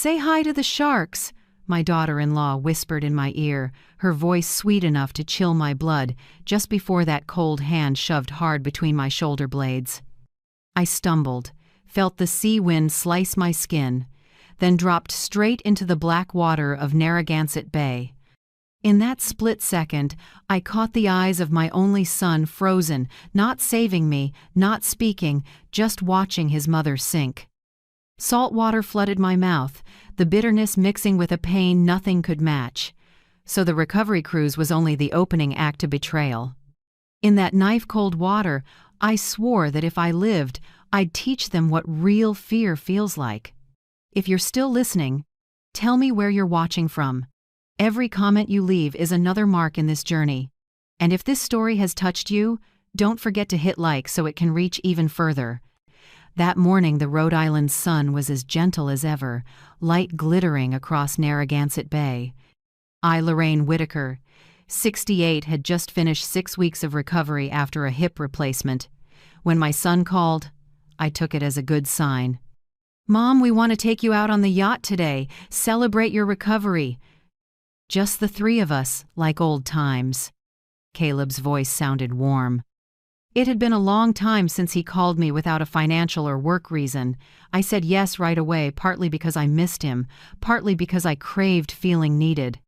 "Say hi to the sharks," my daughter-in-law whispered in my ear, her voice sweet enough to chill my blood just before that cold hand shoved hard between my shoulder blades. I stumbled, felt the sea wind slice my skin, then dropped straight into the black water of Narragansett Bay. In that split second, I caught the eyes of my only son frozen, not saving me, not speaking, just watching his mother sink. Salt water flooded my mouth, the bitterness mixing with a pain nothing could match. So the recovery cruise was only the opening act to betrayal. In that knife-cold water, I swore that if I lived, I'd teach them what real fear feels like. If you're still listening, tell me where you're watching from. Every comment you leave is another mark in this journey. And if this story has touched you, don't forget to hit like so it can reach even further. That morning, the Rhode Island sun was as gentle as ever, light glittering across Narragansett Bay. I, Lorraine Whitaker, 68, had just finished 6 weeks of recovery after a hip replacement. When my son called, I took it as a good sign. "Mom, we want to take you out on the yacht today, celebrate your recovery." Just the three of us, like old times. Caleb's voice sounded warm. It had been a long time since he called me without a financial or work reason. I said yes right away, partly because I missed him, partly because I craved feeling needed.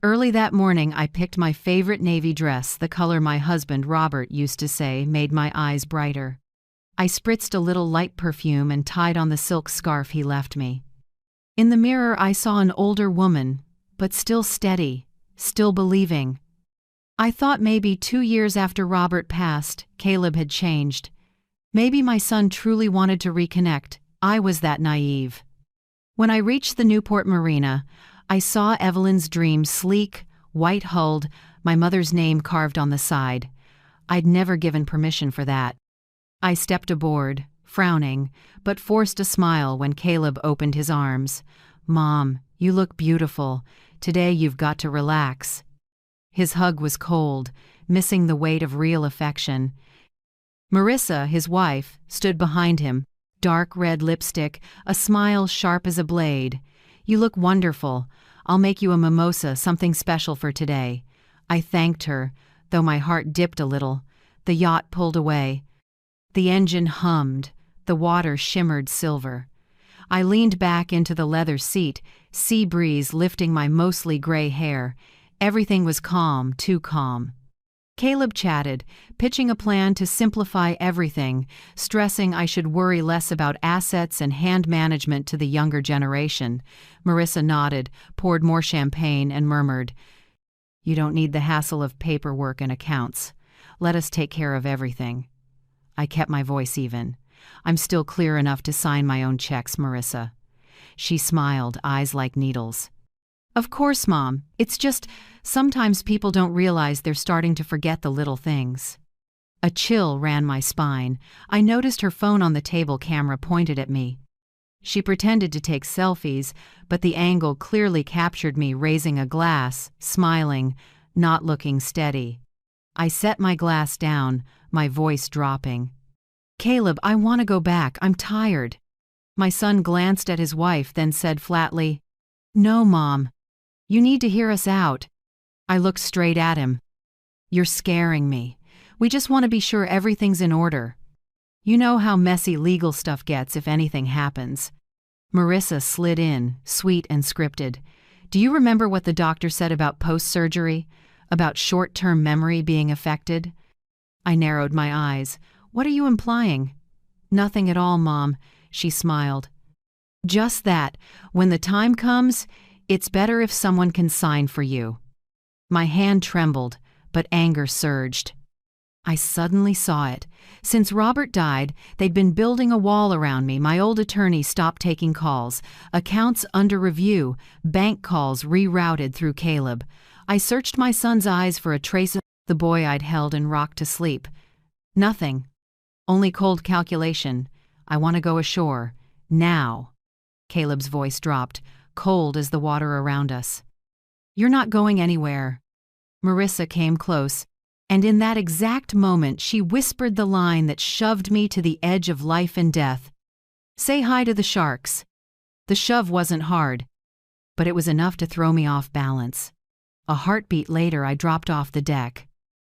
Early that morning, I picked my favorite navy dress, the color my husband, Robert, used to say made my eyes brighter. I spritzed a little light perfume and tied on the silk scarf he left me. In the mirror, I saw an older woman, but still steady, still believing. I thought maybe 2 years after Robert passed, Caleb had changed. Maybe my son truly wanted to reconnect. I was that naive. When I reached the Newport Marina, I saw Evelyn's dream sleek, white-hulled, my mother's name carved on the side. I'd never given permission for that. I stepped aboard, frowning, but forced a smile when Caleb opened his arms. "Mom, you look beautiful. Today you've got to relax." His hug was cold, missing the weight of real affection. Marissa, his wife, stood behind him, dark red lipstick, a smile sharp as a blade. "You look wonderful. I'll make you a mimosa, something special for today." I thanked her, though my heart dipped a little. The yacht pulled away. The engine hummed, the water shimmered silver. I leaned back into the leather seat, sea breeze lifting my mostly gray hair. Everything was calm, too calm. Caleb chatted, pitching a plan to simplify everything, stressing I should worry less about assets and hand management to the younger generation. Marissa nodded, poured more champagne, and murmured, "You don't need the hassle of paperwork and accounts. Let us take care of everything." I kept my voice even. "I'm still clear enough to sign my own checks, Marissa." She smiled, eyes like needles. "Of course, Mom. It's just, sometimes people don't realize they're starting to forget the little things." A chill ran my spine. I noticed her phone on the table camera pointed at me. She pretended to take selfies, but the angle clearly captured me raising a glass, smiling, not looking steady. I set my glass down, my voice dropping. "Caleb, I want to go back. I'm tired." My son glanced at his wife, then said flatly, "No, Mom. You need to hear us out." I looked straight at him. "You're scaring me. We just want to be sure everything's in order. You know how messy legal stuff gets if anything happens." Marissa slid in, sweet and scripted. "Do you remember what the doctor said about post-surgery? About short-term memory being affected?" I narrowed my eyes. "What are you implying?" "Nothing at all, Mom," she smiled. "Just that, when the time comes, it's better if someone can sign for you." My hand trembled, but anger surged. I suddenly saw it. Since Robert died, they'd been building a wall around me. My old attorney stopped taking calls, accounts under review, bank calls rerouted through Caleb. I searched my son's eyes for a trace of the boy I'd held and rocked to sleep. Nothing. Only cold calculation. "I want to go ashore. Now." Caleb's voice dropped, cold as the water around us. "You're not going anywhere." Marissa came close, and in that exact moment she whispered the line that shoved me to the edge of life and death. "Say hi to the sharks." The shove wasn't hard, but it was enough to throw me off balance. A heartbeat later, I dropped off the deck.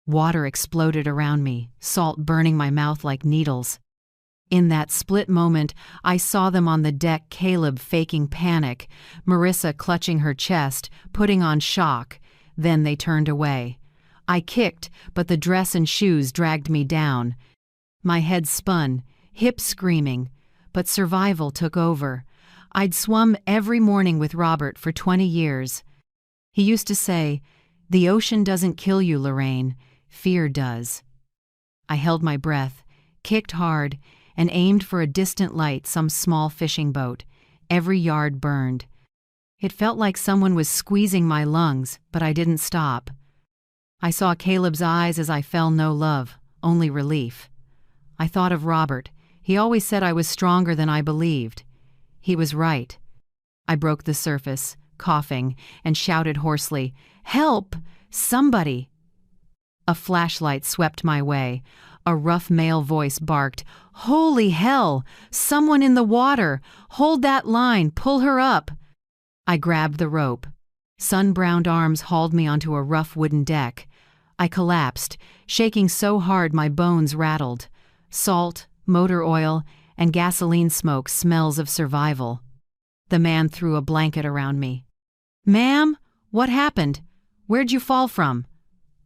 Water exploded around me, salt burning my mouth like needles. In that split moment, I saw them on the deck, Caleb faking panic, Marissa clutching her chest, putting on shock. Then they turned away. I kicked, but the dress and shoes dragged me down. My head spun, hips screaming, but survival took over. I'd swum every morning with Robert for 20 years. He used to say, "The ocean doesn't kill you, Lorraine. Fear does." I held my breath, kicked hard, and aimed for a distant light, some small fishing boat. Every yard burned. It felt like someone was squeezing my lungs, but I didn't stop. I saw Caleb's eyes as I fell, no love, only relief. I thought of Robert. He always said I was stronger than I believed. He was right. I broke the surface, coughing, and shouted hoarsely, "Help! Somebody!" A flashlight swept my way. A rough male voice barked, "Holy hell! Someone in the water! Hold that line! Pull her up!" I grabbed the rope. Sun-browned arms hauled me onto a rough wooden deck. I collapsed, shaking so hard my bones rattled. Salt, motor oil, and gasoline smoke, smells of survival. The man threw a blanket around me. "Ma'am, what happened? Where'd you fall from?"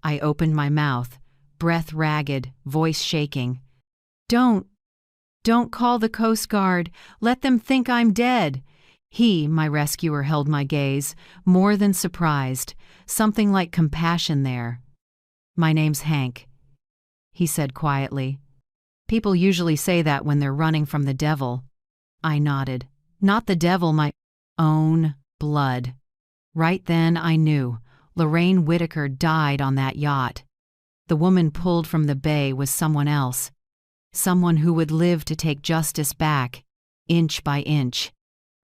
I opened my mouth, breath ragged, voice shaking. Don't call the Coast Guard. Let them think I'm dead." He, my rescuer, held my gaze, more than surprised, something like compassion there. "My name's Hank," he said quietly. "People usually say that when they're running from the devil." I nodded. "Not the devil, my own blood." Right then I knew. Lorraine Whitaker died on that yacht. The woman pulled from the bay was someone else. Someone who would live to take justice back, inch by inch.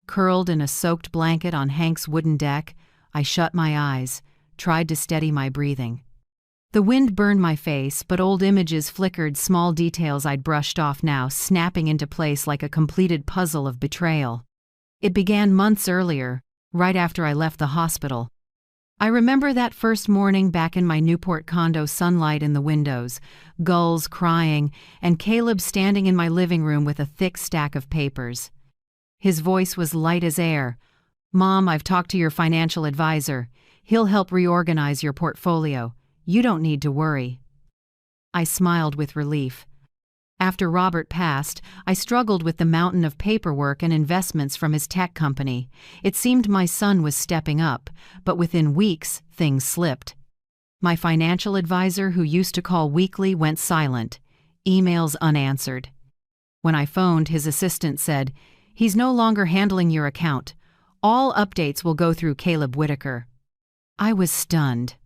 Curled in a soaked blanket on Hank's wooden deck, I shut my eyes, tried to steady my breathing. The wind burned my face, but old images flickered, small details I'd brushed off now snapping into place like a completed puzzle of betrayal. It began months earlier, right after I left the hospital. I remember that first morning back in my Newport condo, sunlight in the windows, gulls crying, and Caleb standing in my living room with a thick stack of papers. His voice was light as air. "Mom, I've talked to your financial advisor. He'll help reorganize your portfolio. You don't need to worry." I smiled with relief. After Robert passed, I struggled with the mountain of paperwork and investments from his tech company. It seemed my son was stepping up, but within weeks, things slipped. My financial advisor, who used to call weekly, went silent, emails unanswered. When I phoned, his assistant said, "He's no longer handling your account. All updates will go through Caleb Whitaker." I was stunned.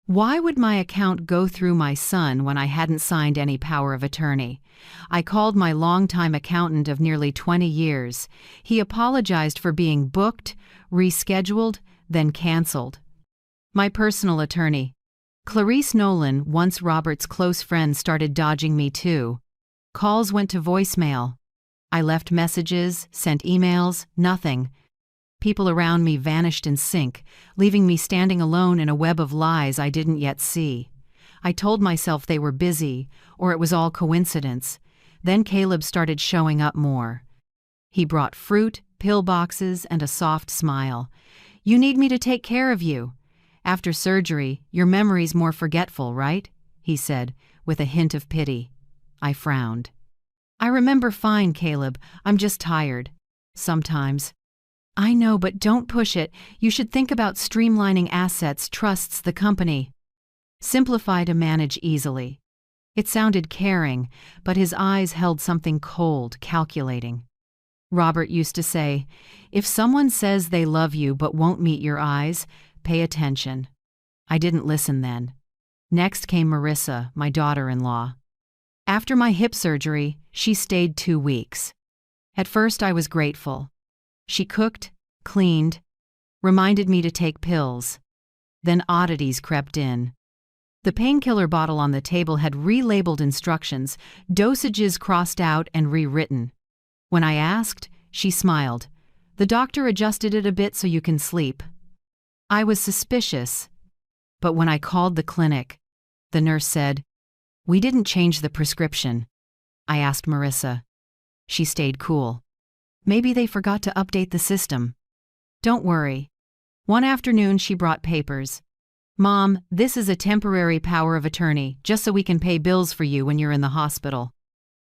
Why would my account go through my son when I hadn't signed any power of attorney? I called my longtime accountant of nearly 20 years. He apologized for being booked, rescheduled, then canceled. My personal attorney, Clarice Nolan, once Robert's close friend, started dodging me too. Calls went to voicemail. I left messages, sent emails, nothing. People around me vanished in sync, leaving me standing alone in a web of lies I didn't yet see. I told myself they were busy, or it was all coincidence. Then Caleb started showing up more. He brought fruit, pill boxes, and a soft smile. "You need me to take care of you. After surgery, your memory's more forgetful, right?" he said, with a hint of pity. I frowned. "I remember fine, Caleb. I'm just tired. Sometimes." "I know, but don't push it. You should think about streamlining assets, trusts, the company. Simplify to manage easily." It sounded caring, but his eyes held something cold, calculating. Robert used to say, "If someone says they love you but won't meet your eyes, pay attention." I didn't listen then. Next came Marissa, my daughter-in-law. After my hip surgery, she stayed 2 weeks. At first I was grateful. She cooked, cleaned, reminded me to take pills. Then oddities crept in. The painkiller bottle on the table had relabeled instructions, dosages crossed out and rewritten. When I asked, she smiled. The doctor adjusted it a bit so you can sleep. I was suspicious, but when I called the clinic, the nurse said, "We didn't change the prescription." I asked Marissa. She stayed cool. Maybe they forgot to update the system. Don't worry. One afternoon she brought papers. "Mom, this is a temporary power of attorney, just so we can pay bills for you when you're in the hospital."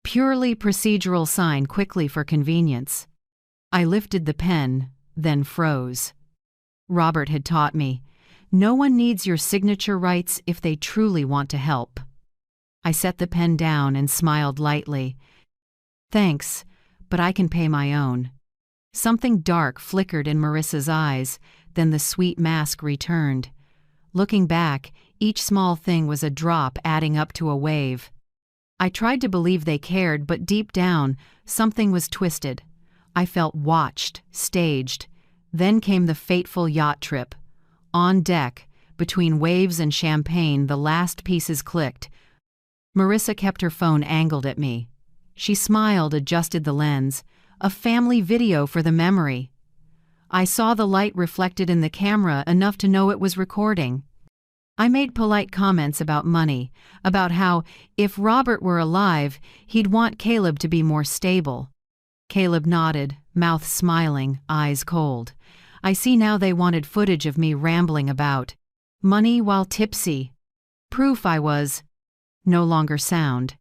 Purely procedural sign quickly for convenience. I lifted the pen, then froze. Robert had taught me, no one needs your signature rights if they truly want to help. I set the pen down and smiled lightly. "Thanks, but I can pay my own." Something dark flickered in Marissa's eyes, then the sweet mask returned. Looking back, each small thing was a drop adding up to a wave. I tried to believe they cared, but deep down, something was twisted. I felt watched, staged. Then came the fateful yacht trip. On deck, between waves and champagne, the last pieces clicked. Marissa kept her phone angled at me. She smiled, adjusted the lens. A family video for the memory. I saw the light reflected in the camera enough to know it was recording. I made polite comments about money, about how, if Robert were alive, he'd want Caleb to be more stable. Caleb nodded, mouth smiling, eyes cold. I see now they wanted footage of me rambling about money while tipsy. Proof I was no longer sound.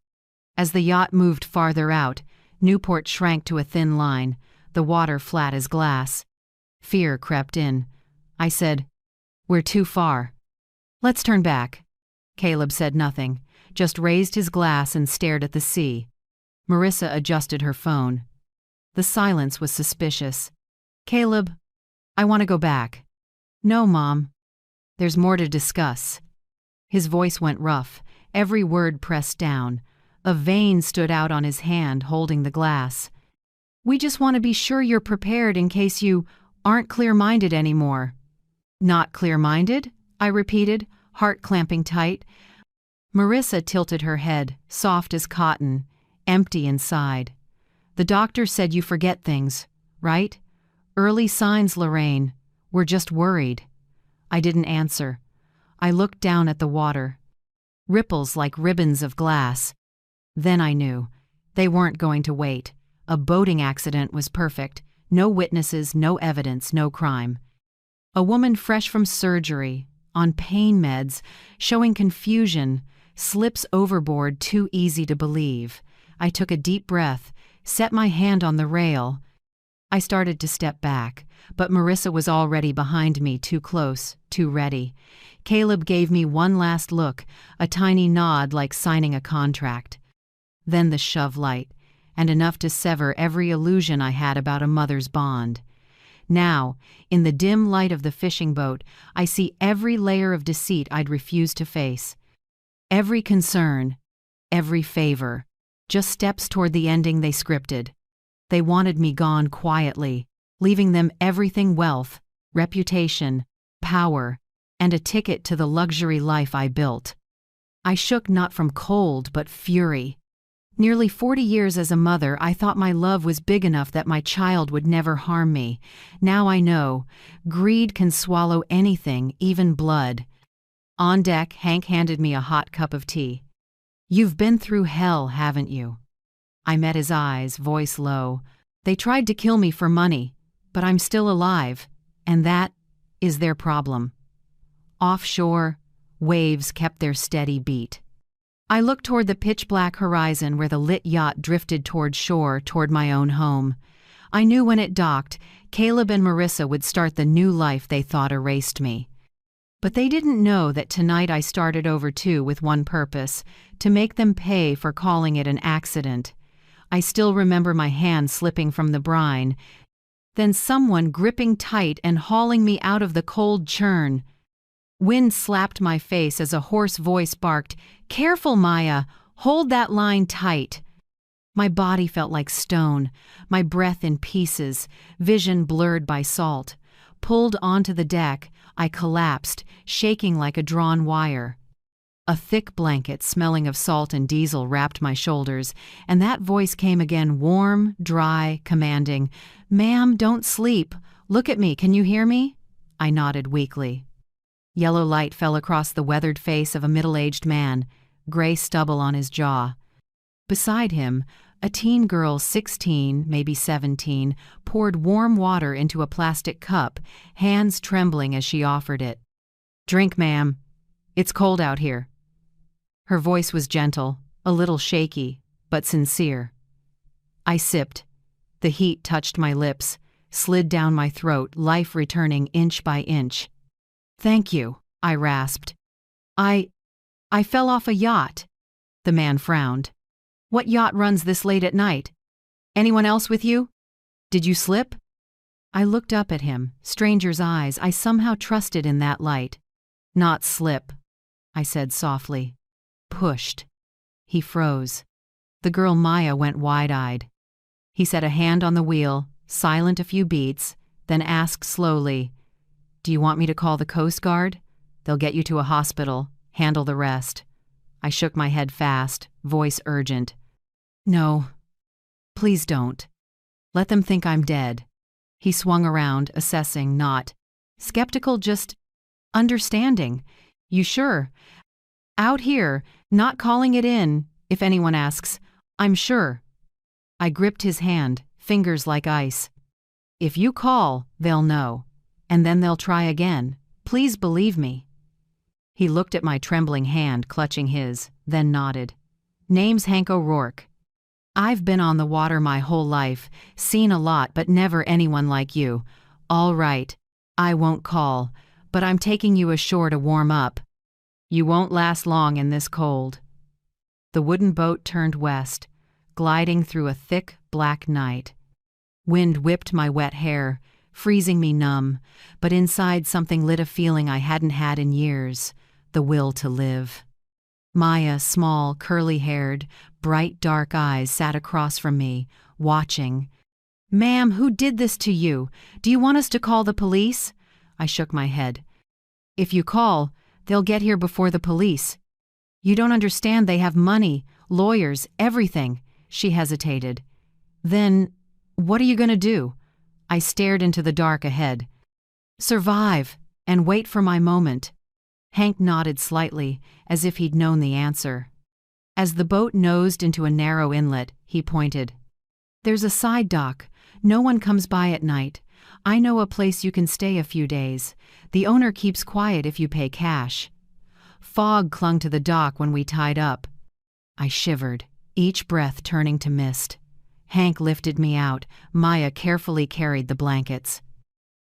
As the yacht moved farther out, Newport shrank to a thin line, the water flat as glass. Fear crept in. I said, "We're too far. Let's turn back." Caleb said nothing, just raised his glass and stared at the sea. Marissa adjusted her phone. The silence was suspicious. "Caleb, I want to go back." "No, Mom. There's more to discuss." His voice went rough, every word pressed down. A vein stood out on his hand holding the glass. "We just want to be sure you're prepared in case you aren't clear-minded anymore." "Not clear-minded?" I repeated, heart clamping tight. Marissa tilted her head, soft as cotton, empty inside. "The doctor said you forget things, right? Early signs, Lorraine. We're just worried." I didn't answer. I looked down at the water. Ripples like ribbons of glass. Then I knew. They weren't going to wait. A boating accident was perfect. No witnesses, no evidence, no crime. A woman fresh from surgery, on pain meds, showing confusion, slips overboard too easy to believe. I took a deep breath, set my hand on the rail. I started to step back, but Marissa was already behind me, too close, too ready. Caleb gave me one last look, a tiny nod like signing a contract. Then the shove light, and enough to sever every illusion I had about a mother's bond. Now, in the dim light of the fishing boat, I see every layer of deceit I'd refused to face. Every concern, every favor, just steps toward the ending they scripted. They wanted me gone quietly, leaving them everything: wealth, reputation, power, and a ticket to the luxury life I built. I shook not from cold but fury. Nearly 40 years as a mother, I thought my love was big enough that my child would never harm me. Now I know, greed can swallow anything, even blood. On deck, Hank handed me a hot cup of tea. "You've been through hell, haven't you?" I met his eyes, voice low. "They tried to kill me for money, but I'm still alive, and that is their problem." Offshore, waves kept their steady beat. I looked toward the pitch-black horizon where the lit yacht drifted toward shore, toward my own home. I knew when it docked, Caleb and Marissa would start the new life they thought erased me. But they didn't know that tonight I started over too, with one purpose: to make them pay for calling it an accident. I still remember my hand slipping from the brine, then someone gripping tight and hauling me out of the cold churn. Wind slapped my face as a hoarse voice barked, "Careful, Maya! Hold that line tight!" My body felt like stone, my breath in pieces, vision blurred by salt. Pulled onto the deck, I collapsed, shaking like a drawn wire. A thick blanket smelling of salt and diesel wrapped my shoulders, and that voice came again, warm, dry, commanding. "Ma'am, don't sleep. Look at me, can you hear me?" I nodded weakly. Yellow light fell across the weathered face of a middle-aged man, gray stubble on his jaw. Beside him, a teen girl, 16, maybe 17, poured warm water into a plastic cup, hands trembling as she offered it. "Drink, ma'am. It's cold out here." Her voice was gentle, a little shaky, but sincere. I sipped. The heat touched my lips, slid down my throat, life returning inch by inch. "Thank you," I rasped. I fell off a yacht." The man frowned. "What yacht runs this late at night? Anyone else with you? Did you slip?" I looked up at him, stranger's eyes. I somehow trusted in that light. "Not slip," I said softly. "Pushed." He froze. The girl Maya went wide-eyed. He set a hand on the wheel, silent a few beats, then asked slowly, "Do you want me to call the Coast Guard? They'll get you to a hospital, handle the rest." I shook my head fast, voice urgent. "No. Please don't. Let them think I'm dead." He swung around, assessing, not skeptical, just understanding. "You sure? Out here, not calling it in, if anyone asks. I'm sure." I gripped his hand, fingers like ice. "If you call, they'll know. And then they'll try again. Please believe me." He looked at my trembling hand, clutching his, then nodded. "Name's Hank O'Rourke. I've been on the water my whole life, seen a lot, but never anyone like you. All right, I won't call, but I'm taking you ashore to warm up. You won't last long in this cold." The wooden boat turned west, gliding through a thick, black night. Wind whipped my wet hair, freezing me numb, but inside something lit a feeling I hadn't had in years, the will to live. Maya, small, curly-haired, bright dark eyes, sat across from me, watching. "Ma'am, who did this to you? Do you want us to call the police?" I shook my head. "If you call, they'll get here before the police. You don't understand, they have money, lawyers, everything." She hesitated. "Then, what are you going to do?" I stared into the dark ahead. "Survive, and wait for my moment." Hank nodded slightly, as if he'd known the answer. As the boat nosed into a narrow inlet, he pointed. "There's a side dock. No one comes by at night. I know a place you can stay a few days. The owner keeps quiet if you pay cash." Fog clung to the dock when we tied up. I shivered, each breath turning to mist. Hank lifted me out. Maya carefully carried the blankets.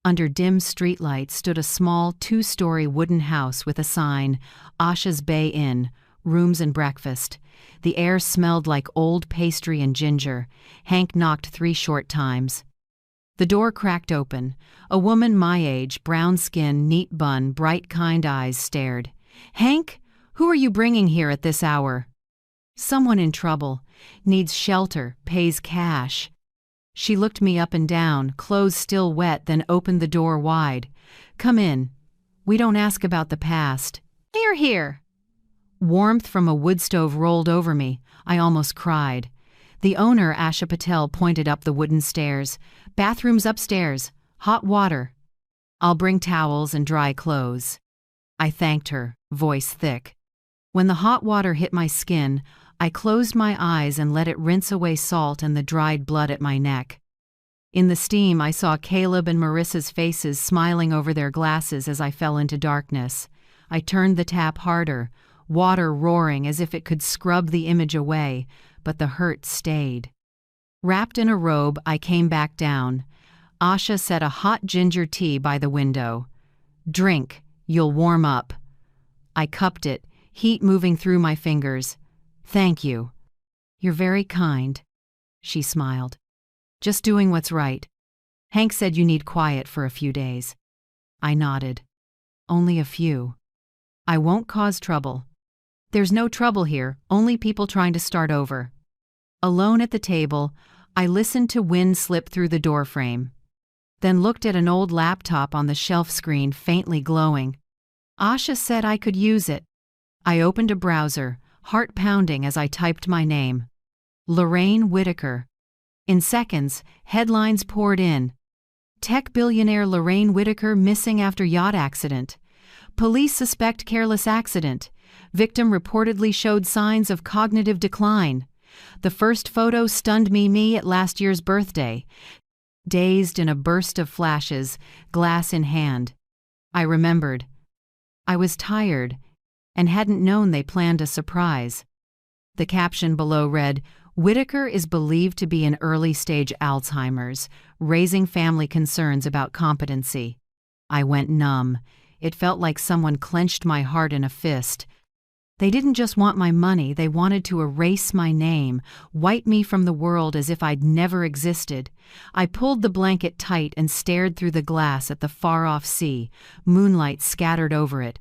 Under dim streetlights stood a small 2-story wooden house with a sign, "Asha's Bay Inn, Rooms and Breakfast." The air smelled like old pastry and ginger. Hank knocked 3 short times. The door cracked open. A woman my age, brown skin, neat bun, bright kind eyes stared. "Hank, who are you bringing here at this hour?" "Someone in trouble. Needs shelter, pays cash." She looked me up and down, clothes still wet, then opened the door wide. "Come in. We don't ask about the past." "Here, here." Warmth from a wood stove rolled over me. I almost cried. The owner, Asha Patel, pointed up the wooden stairs. "Bathrooms upstairs. Hot water." "I'll bring towels and dry clothes." I thanked her, voice thick. When the hot water hit my skin, I closed my eyes and let it rinse away salt and the dried blood at my neck. In the steam, I saw Caleb and Marissa's faces smiling over their glasses as I fell into darkness. I turned the tap harder, water roaring as if it could scrub the image away, but the hurt stayed. Wrapped in a robe, I came back down. Asha set a hot ginger tea by the window. "Drink, you'll warm up." I cupped it, heat moving through my fingers. "Thank you." "You're very kind." She smiled. "Just doing what's right. Hank said you need quiet for a few days." I nodded. "Only a few. I won't cause trouble." "There's no trouble here, only people trying to start over." Alone at the table, I listened to wind slip through the doorframe, then looked at an old laptop on the shelf screen faintly glowing. Asha said I could use it. I opened a browser, heart pounding as I typed my name. Lorraine Whitaker. In seconds, headlines poured in. Tech billionaire Lorraine Whitaker missing after yacht accident. Police suspect careless accident. Victim reportedly showed signs of cognitive decline. The first photo stunned me at last year's birthday. Dazed in a burst of flashes, glass in hand. I remembered. I was tired and hadn't known they planned a surprise. The caption below read, "Whitaker is believed to be in early-stage Alzheimer's, raising family concerns about competency." I went numb. It felt like someone clenched my heart in a fist. They didn't just want my money, they wanted to erase my name, wipe me from the world as if I'd never existed. I pulled the blanket tight and stared through the glass at the far-off sea, moonlight scattered over it.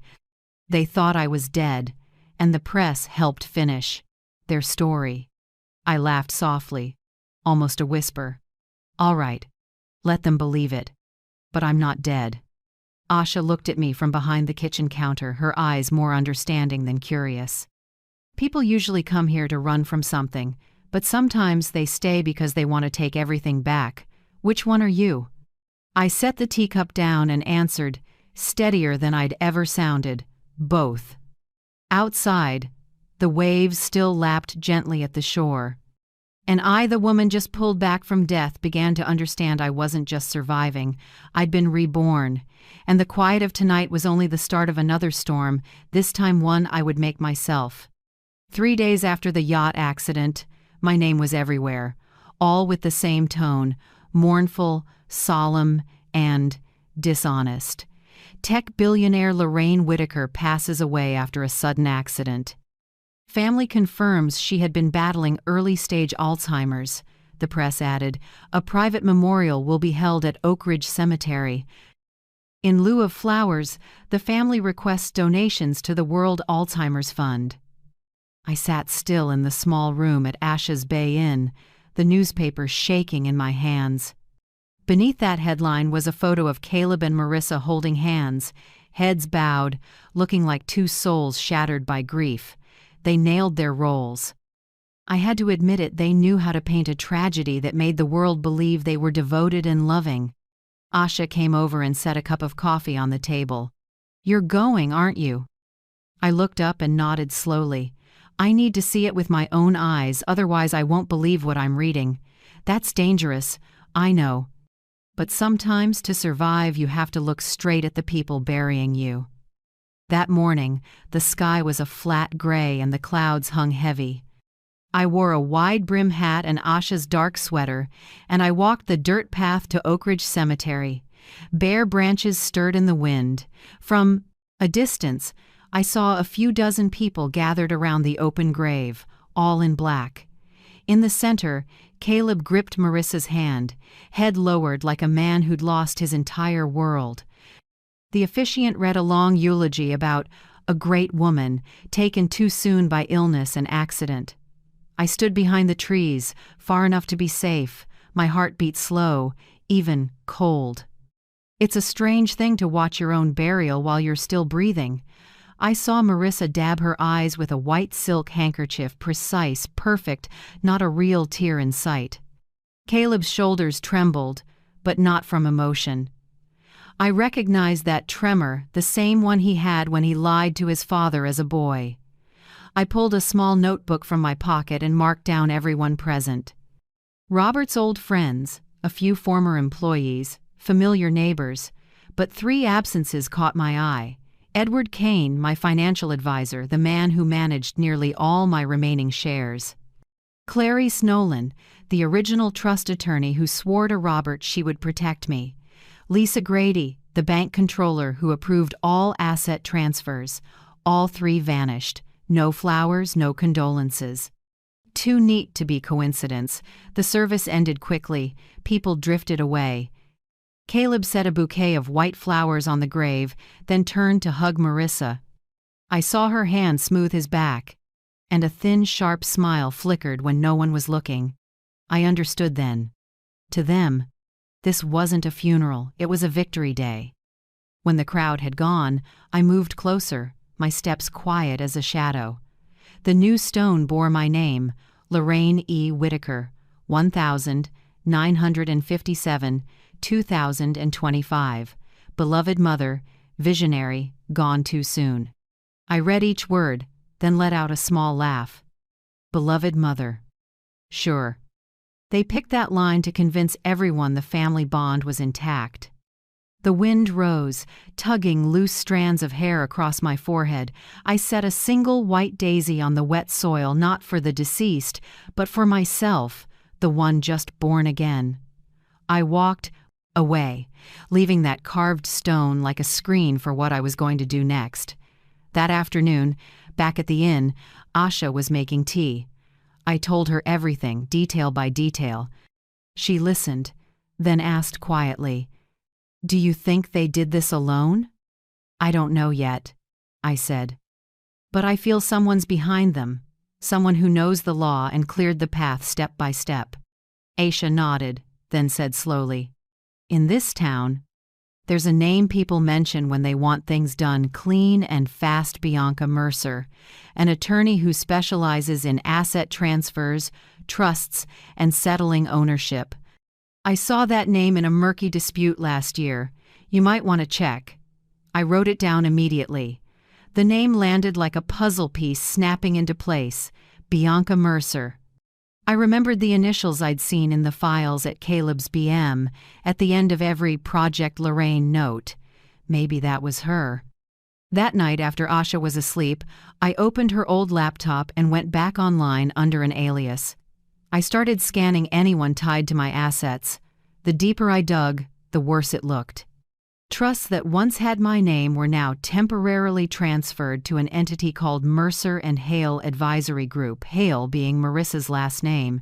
They thought I was dead, and the press helped finish their story. I laughed softly, almost a whisper. All right, let them believe it. But I'm not dead. Asha looked at me from behind the kitchen counter, her eyes more understanding than curious. People usually come here to run from something, but sometimes they stay because they want to take everything back. Which one are you? I set the teacup down and answered, steadier than I'd ever sounded, both. Outside, the waves still lapped gently at the shore. And I, the woman just pulled back from death, began to understand I wasn't just surviving. I'd been reborn. And the quiet of tonight was only the start of another storm, this time one I would make myself. 3 days after the yacht accident, my name was everywhere, all with the same tone, mournful, solemn, and dishonest. Tech billionaire Lorraine Whitaker passes away after a sudden accident. Family confirms she had been battling early-stage Alzheimer's. The press added, a private memorial will be held at Oak Ridge Cemetery. In lieu of flowers, the family requests donations to the World Alzheimer's Fund. I sat still in the small room at Asha's Bay Inn, the newspaper shaking in my hands. Beneath that headline was a photo of Caleb and Marissa holding hands, heads bowed, looking like two souls shattered by grief. They nailed their roles. I had to admit it, they knew how to paint a tragedy that made the world believe they were devoted and loving. Asha came over and set a cup of coffee on the table. You're going, aren't you? I looked up and nodded slowly. I need to see it with my own eyes, otherwise I won't believe what I'm reading. That's dangerous, I know. But sometimes to survive you have to look straight at the people burying you. That morning, the sky was a flat gray and the clouds hung heavy. I wore a wide-brim hat and Asha's dark sweater, and I walked the dirt path to Oak Ridge Cemetery. Bare branches stirred in the wind. From a distance, I saw a few dozen people gathered around the open grave, all in black. In the center, Caleb gripped Marissa's hand, head lowered like a man who'd lost his entire world. The officiant read a long eulogy about a great woman taken too soon by illness and accident. I stood behind the trees, far enough to be safe. My heart beat slow, even cold. It's a strange thing to watch your own burial while you're still breathing. I saw Marissa dab her eyes with a white silk handkerchief, precise, perfect, not a real tear in sight. Caleb's shoulders trembled, but not from emotion. I recognized that tremor, the same one he had when he lied to his father as a boy. I pulled a small notebook from my pocket and marked down everyone present. Robert's old friends, a few former employees, familiar neighbors, but 3 absences caught my eye. Edward Kane, my financial advisor, the man who managed nearly all my remaining shares. Clarice Nolan, the original trust attorney who swore to Robert she would protect me. Lisa Grady, the bank controller who approved all asset transfers. All 3 vanished. No flowers, no condolences. Too neat to be coincidence. The service ended quickly. People drifted away. Caleb set a bouquet of white flowers on the grave, then turned to hug Marissa. I saw her hand smooth his back, and a thin, sharp smile flickered when no one was looking. I understood then. To them, this wasn't a funeral, it was a victory day. When the crowd had gone, I moved closer, my steps quiet as a shadow. The new stone bore my name, Lorraine E. Whitaker, 1957, 2025. Beloved mother, visionary, gone too soon. I read each word, then let out a small laugh. Beloved mother. Sure. They picked that line to convince everyone the family bond was intact. The wind rose, tugging loose strands of hair across my forehead. I set a single white daisy on the wet soil, not for the deceased, but for myself, the one just born again. I walked away, leaving that carved stone like a screen for what I was going to do next. That afternoon, back at the inn, Asha was making tea. I told her everything, detail by detail. She listened, then asked quietly, "Do you think they did this alone?" "I don't know yet," I said. "But I feel someone's behind them, someone who knows the law and cleared the path step by step." Asha nodded, then said slowly, "In this town, there's a name people mention when they want things done clean and fast: Bianca Mercer, an attorney who specializes in asset transfers, trusts, and settling ownership. I saw that name in a murky dispute last year. You might want to check." I wrote it down immediately. The name landed like a puzzle piece snapping into place: Bianca Mercer. I remembered the initials I'd seen in the files at Caleb's BM, at the end of every Project Lorraine note. Maybe that was her. That night, after Asha was asleep, I opened her old laptop and went back online under an alias. I started scanning anyone tied to my assets. The deeper I dug, the worse it looked. Trusts that once had my name were now temporarily transferred to an entity called Mercer and Hale Advisory Group, Hale being Marissa's last name.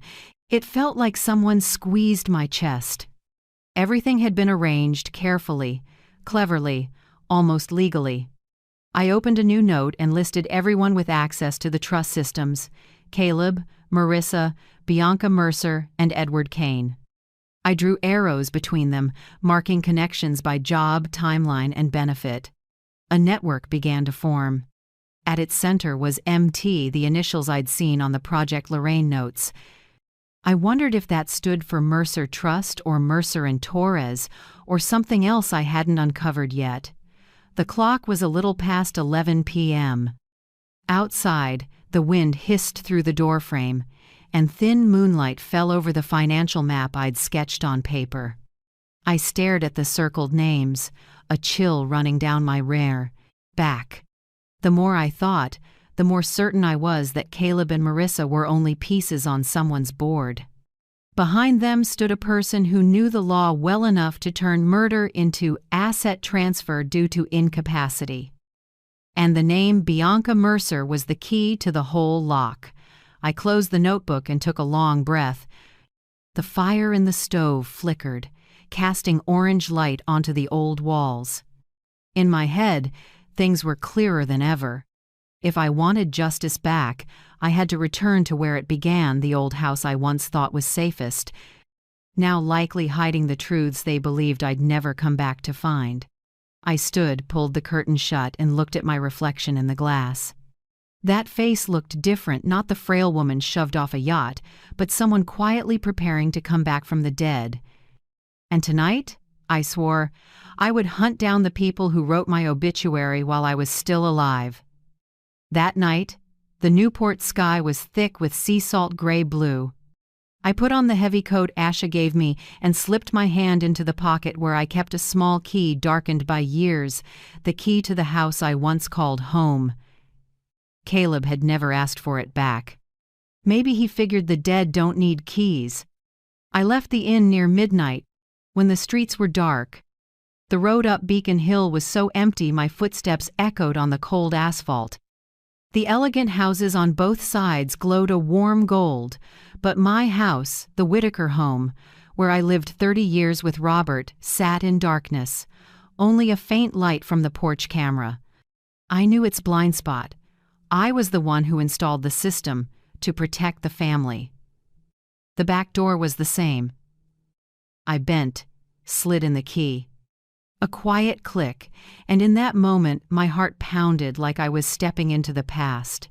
It felt like someone squeezed my chest. Everything had been arranged carefully, cleverly, almost legally. I opened a new note and listed everyone with access to the trust systems: Caleb, Marissa, Bianca Mercer, and Edward Kane. I drew arrows between them, marking connections by job, timeline, and benefit. A network began to form. At its center was MT, the initials I'd seen on the Project Lorraine notes. I wondered if that stood for Mercer Trust or Mercer and Torres, or something else I hadn't uncovered yet. The clock was a little past 11 p.m. Outside, the wind hissed through the doorframe, and thin moonlight fell over the financial map I'd sketched on paper. I stared at the circled names, a chill running down my rare back. The more I thought, the more certain I was that Caleb and Marissa were only pieces on someone's board. Behind them stood a person who knew the law well enough to turn murder into asset transfer due to incapacity. And the name Bianca Mercer was the key to the whole lock. I closed the notebook and took a long breath. The fire in the stove flickered, casting orange light onto the old walls. In my head, things were clearer than ever. If I wanted justice back, I had to return to where it began, the old house I once thought was safest, now likely hiding the truths they believed I'd never come back to find. I stood, pulled the curtain shut, and looked at my reflection in the glass. That face looked different, not the frail woman shoved off a yacht, but someone quietly preparing to come back from the dead. And tonight, I swore, I would hunt down the people who wrote my obituary while I was still alive. That night, the Newport sky was thick with sea salt gray blue. I put on the heavy coat Asha gave me and slipped my hand into the pocket where I kept a small key darkened by years, the key to the house I once called home. Caleb had never asked for it back. Maybe he figured the dead don't need keys. I left the inn near midnight, when the streets were dark. The road up Beacon Hill was so empty my footsteps echoed on the cold asphalt. The elegant houses on both sides glowed a warm gold, but my house, the Whitaker home, where I lived 30 years with Robert, sat in darkness, only a faint light from the porch camera. I knew its blind spot. I was the one who installed the system to protect the family. The back door was the same. I bent, slid in the key. A quiet click, and in that moment my heart pounded like I was stepping into the past.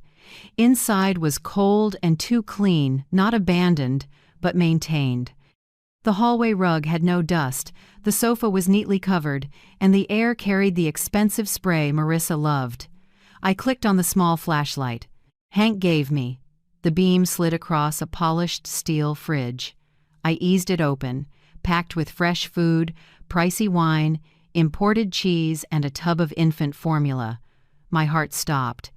Inside was cold and too clean, not abandoned, but maintained. The hallway rug had no dust, the sofa was neatly covered, and the air carried the expensive spray Marissa loved. I clicked on the small flashlight. Hank gave me. The beam slid across a polished steel fridge. I eased it open, packed with fresh food, pricey wine, imported cheese, and a tub of infant formula. My heart stopped.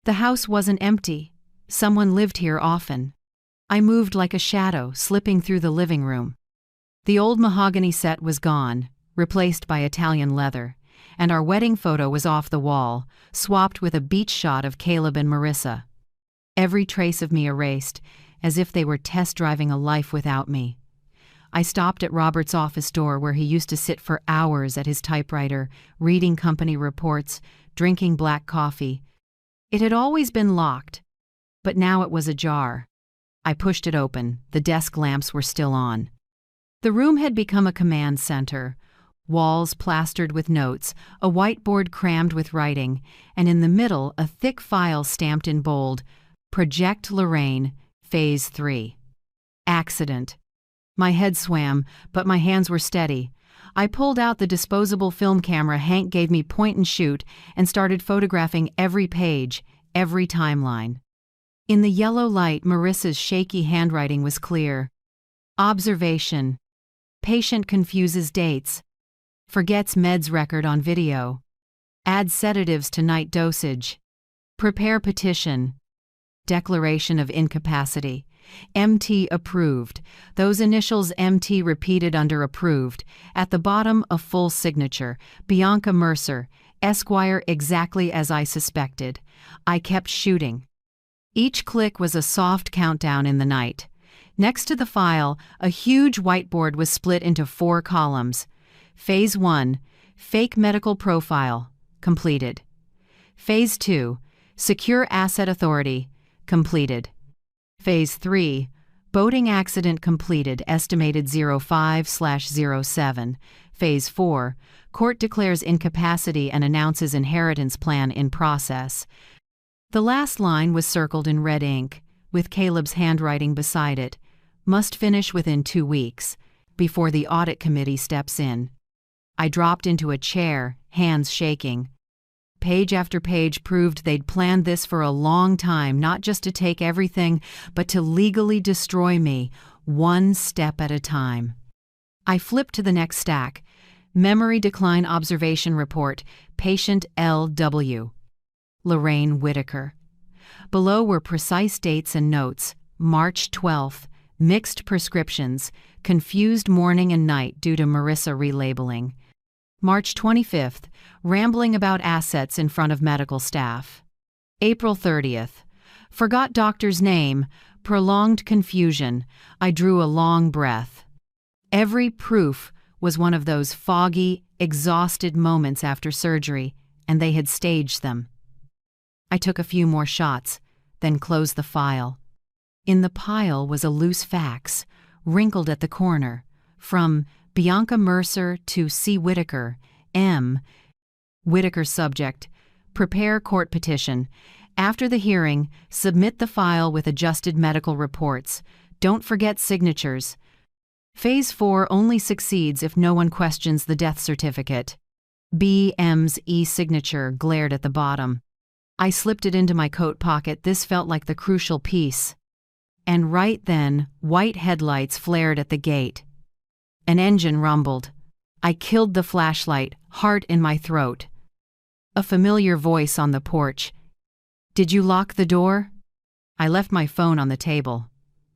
The house wasn't empty. Someone lived here often. I moved like a shadow, slipping through the living room. The old mahogany set was gone, replaced by Italian leather, and our wedding photo was off the wall, swapped with a beach shot of Caleb and Marissa. Every trace of me erased, as if they were test driving a life without me. I stopped at Robert's office door where he used to sit for hours at his typewriter, reading company reports, drinking black coffee. It had always been locked, but now it was ajar. I pushed it open. The desk lamps were still on. The room had become a command center. Walls plastered with notes, a whiteboard crammed with writing, and in the middle a thick file stamped in bold, Project Lorraine, Phase 3. Accident. My head swam, but my hands were steady. I pulled out the disposable film camera Hank gave me point and shoot and started photographing every page, every timeline. In the yellow light, Marissa's shaky handwriting was clear. Observation. Patient confuses dates. Forgets meds record on video. Adds sedatives to night dosage. Prepare petition. Declaration of incapacity. MT approved. Those initials MT repeated under approved. At the bottom, a full signature. Bianca Mercer, Esquire, exactly as I suspected. I kept shooting. Each click was a soft countdown in the night. Next to the file, a huge whiteboard was split into 4 columns. Phase 1, Fake Medical Profile, completed. Phase 2, Secure Asset Authority, completed. Phase 3, Boating Accident completed, estimated 05/07. Phase 4, Court declares incapacity and announces inheritance plan in process. The last line was circled in red ink, with Caleb's handwriting beside it. Must finish within 2 weeks, before the audit committee steps in. I dropped into a chair, hands shaking. Page after page proved they'd planned this for a long time, not just to take everything, but to legally destroy me, one step at a time. I flipped to the next stack. Memory Decline Observation Report, Patient L.W. Lorraine Whitaker. Below were precise dates and notes. March 12th, mixed prescriptions, confused morning and night due to Marissa relabeling. March 25th, rambling about assets in front of medical staff. April 30th, forgot doctor's name, prolonged confusion. I drew a long breath. Every proof was one of those foggy, exhausted moments after surgery, and they had staged them. I took a few more shots, then closed the file. In the pile was a loose fax, wrinkled at the corner, from Bianca Mercer to C. Whitaker, M. Whitaker subject, prepare court petition. After the hearing, submit the file with adjusted medical reports. Don't forget signatures. Phase 4 only succeeds if no one questions the death certificate. B.M.'s e-signature glared at the bottom. I slipped it into my coat pocket. This felt like the crucial piece. And right then, white headlights flared at the gate. An engine rumbled. I killed the flashlight, heart in my throat. A familiar voice on the porch. Did you lock the door? I left my phone on the table.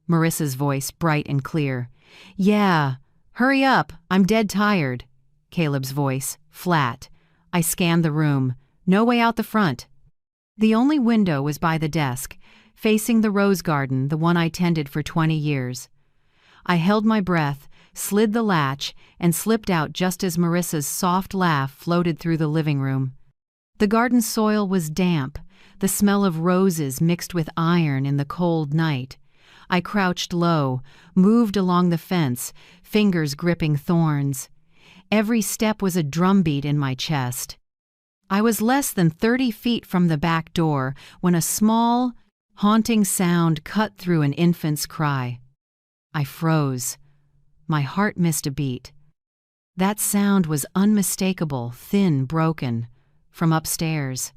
Marissa's voice, bright and clear. Yeah, hurry up, I'm dead tired. Caleb's voice, flat. I scanned the room. No way out the front. The only window was by the desk, facing the rose garden, the one I tended for 20 years. I held my breath, slid the latch, and slipped out just as Marissa's soft laugh floated through the living room. The garden soil was damp, the smell of roses mixed with iron in the cold night. I crouched low, moved along the fence, fingers gripping thorns. Every step was a drumbeat in my chest. I was less than 30 feet from the back door when a small, haunting sound cut through an infant's cry. I froze. My heart missed a beat. That sound was unmistakable, thin, broken, from upstairs.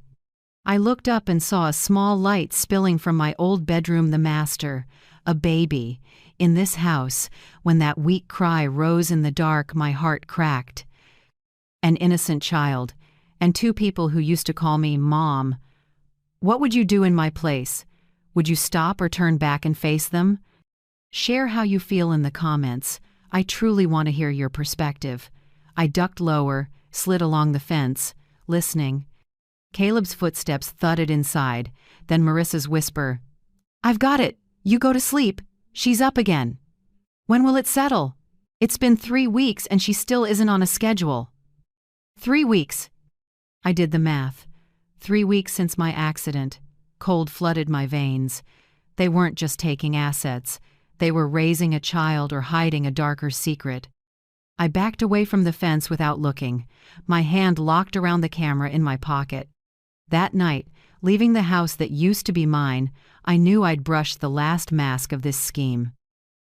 I looked up and saw a small light spilling from my old bedroom, the master, a baby. In this house, when that weak cry rose in the dark, my heart cracked. An innocent child, and two people who used to call me Mom. What would you do in my place? Would you stop or turn back and face them? Share how you feel in the comments. I truly want to hear your perspective. I ducked lower, slid along the fence, listening. Caleb's footsteps thudded inside, then Marissa's whisper, "I've got it. You go to sleep. She's up again." "When will it settle?" "It's been 3 weeks and she still isn't on a schedule." 3 weeks. I did the math. 3 weeks since my accident. Cold flooded my veins. They weren't just taking assets. They were raising a child or hiding a darker secret. I backed away from the fence without looking, my hand locked around the camera in my pocket. That night, leaving the house that used to be mine, I knew I'd brushed the last mask of this scheme.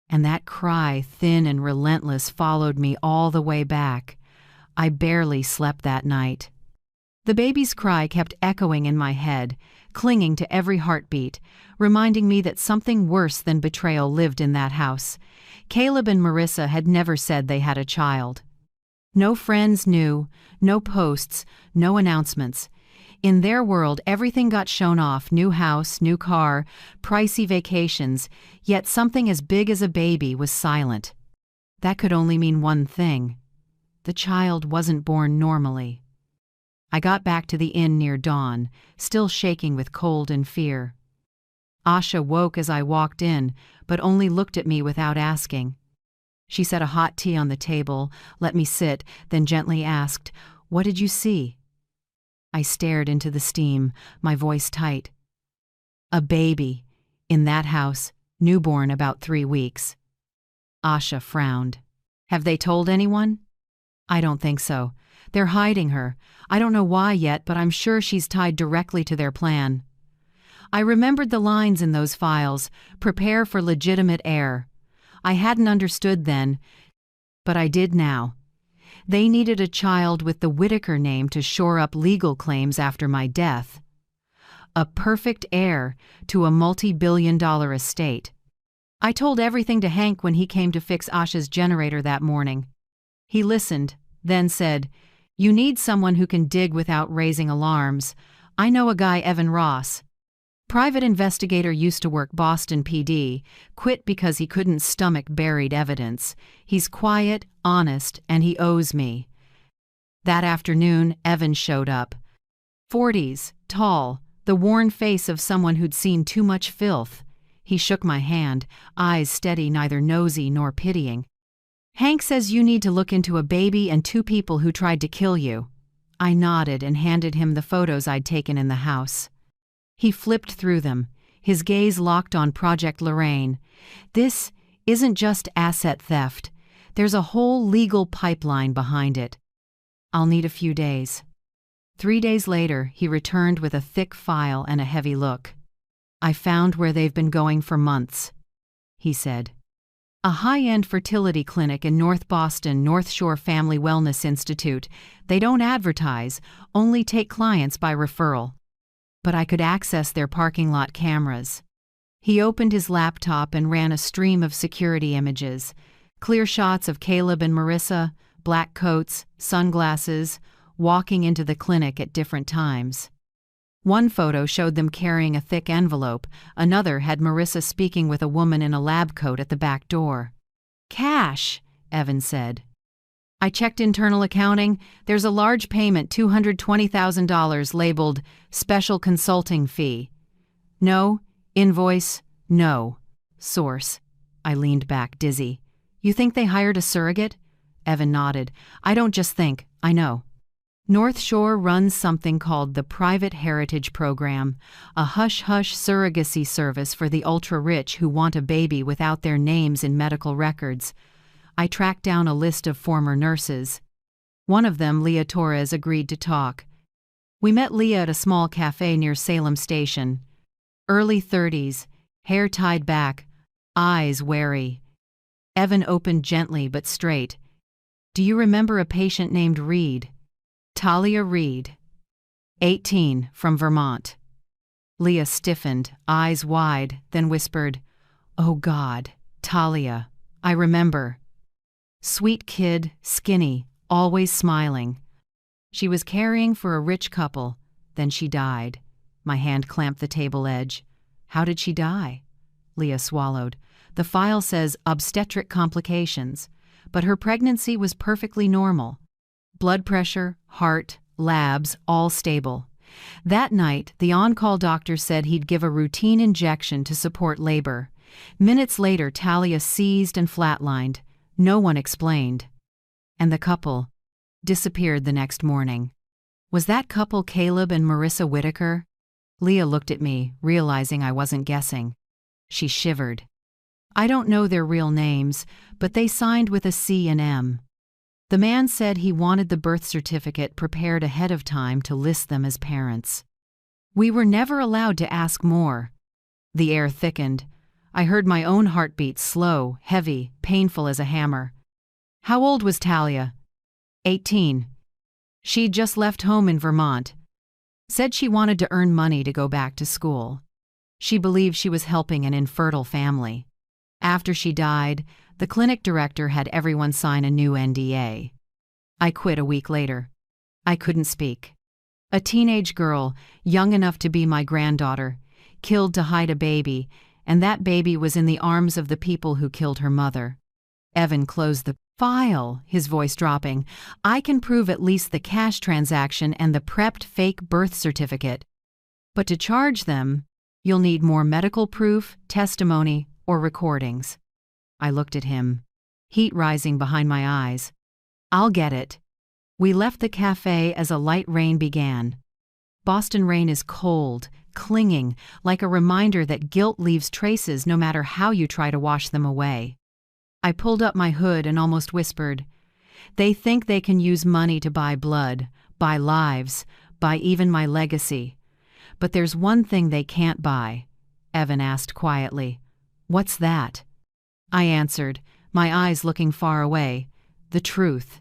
And that cry, thin and relentless, followed me all the way back. I barely slept that night. The baby's cry kept echoing in my head, clinging to every heartbeat, reminding me that something worse than betrayal lived in that house. Caleb and Marissa had never said they had a child. No friends knew, no posts, no announcements. In their world, everything got shown off: new house, new car, pricey vacations, yet something as big as a baby was silent. That could only mean one thing: the child wasn't born normally. I got back to the inn near dawn, still shaking with cold and fear. Asha woke as I walked in, but only looked at me without asking. She set a hot tea on the table, let me sit, then gently asked, "What did you see?" I stared into the steam, my voice tight. "A baby, in that house, newborn about 3 weeks. Asha frowned. "Have they told anyone?" "I don't think so. They're hiding her. I don't know why yet, but I'm sure she's tied directly to their plan." I remembered the lines in those files: "Prepare for legitimate heir." I hadn't understood then, but I did now. They needed a child with the Whitaker name to shore up legal claims after my death. A perfect heir to a multi-billion-dollar estate. I told everything to Hank when he came to fix Asha's generator that morning. He listened, then said, "You need someone who can dig without raising alarms. I know a guy, Evan Ross. Private investigator, used to work Boston PD, quit because he couldn't stomach buried evidence. He's quiet, honest, and he owes me." That afternoon, Evan showed up. 40s, tall, the worn face of someone who'd seen too much filth. He shook my hand, eyes steady, neither nosy nor pitying. "Hank says you need to look into a baby and 2 people who tried to kill you." I nodded and handed him the photos I'd taken in the house. He flipped through them, his gaze locked on Project Lorraine. "This isn't just asset theft. There's a whole legal pipeline behind it. I'll need a few days." 3 days later, he returned with a thick file and a heavy look. "I found where they've been going for months," he said. "A high-end fertility clinic in North Boston, North Shore Family Wellness Institute. They don't advertise, only take clients by referral. But I could access their parking lot cameras." He opened his laptop and ran a stream of security images. Clear shots of Caleb and Marissa, black coats, sunglasses, walking into the clinic at different times. One photo showed them carrying a thick envelope. Another had Marissa speaking with a woman in a lab coat at the back door. "Cash," Evan said. I checked internal accounting. There's a large payment, $220,000, labeled special consulting fee. "No. Invoice. No. Source." I leaned back, dizzy. "You think they hired a surrogate?" Evan nodded. "I don't just think, I know. North Shore runs something called the Private Heritage Program, a hush-hush surrogacy service for the ultra-rich who want a baby without their names in medical records. I tracked down a list of former nurses. One of them, Leah Torres, agreed to talk. We met Leah at a small cafe near Salem Station. Early 30s, hair tied back, eyes wary. Evan opened gently but straight. "Do you remember a patient named Reed?" "Talia Reed. 18, from Vermont." Leah stiffened, eyes wide, then whispered, "Oh God, Talia, I remember. Sweet kid, skinny, always smiling. She was caring for a rich couple, then she died." My hand clamped the table edge. "How did she die?" Leah swallowed. "The file says obstetric complications, but her pregnancy was perfectly normal. Blood pressure, heart, labs, all stable. That night, the on-call doctor said he'd give a routine injection to support labor. Minutes later, Talia seized and flatlined. No one explained. And the couple disappeared the next morning. Was that couple Caleb and Marissa Whitaker? Leah looked at me, realizing I wasn't guessing. She shivered. "I don't know their real names, but they signed with a C and M. The man said he wanted the birth certificate prepared ahead of time to list them as parents. We were never allowed to ask more." The air thickened. I heard my own heartbeat, slow, heavy, painful as a hammer. "How old was Talia?" 18. She'd just left home in Vermont. Said she wanted to earn money to go back to school. She believed she was helping an infertile family. After she died, the clinic director had everyone sign a new NDA. I quit a week later. I couldn't speak. A teenage girl, young enough to be my granddaughter, killed to hide a baby, and that baby was in the arms of the people who killed her mother. Evan closed the file, his voice dropping. "I can prove at least the cash transaction and the prepped fake birth certificate. But to charge them, you'll need more medical proof, testimony, or recordings." I looked at him, heat rising behind my eyes. "I'll get it." We left the cafe as a light rain began. Boston rain is cold, clinging, like a reminder that guilt leaves traces no matter how you try to wash them away. I pulled up my hood and almost whispered, "They think they can use money to buy blood, buy lives, buy even my legacy. But there's one thing they can't buy." Evan asked quietly, "What's that?" I answered, my eyes looking far away, "The truth.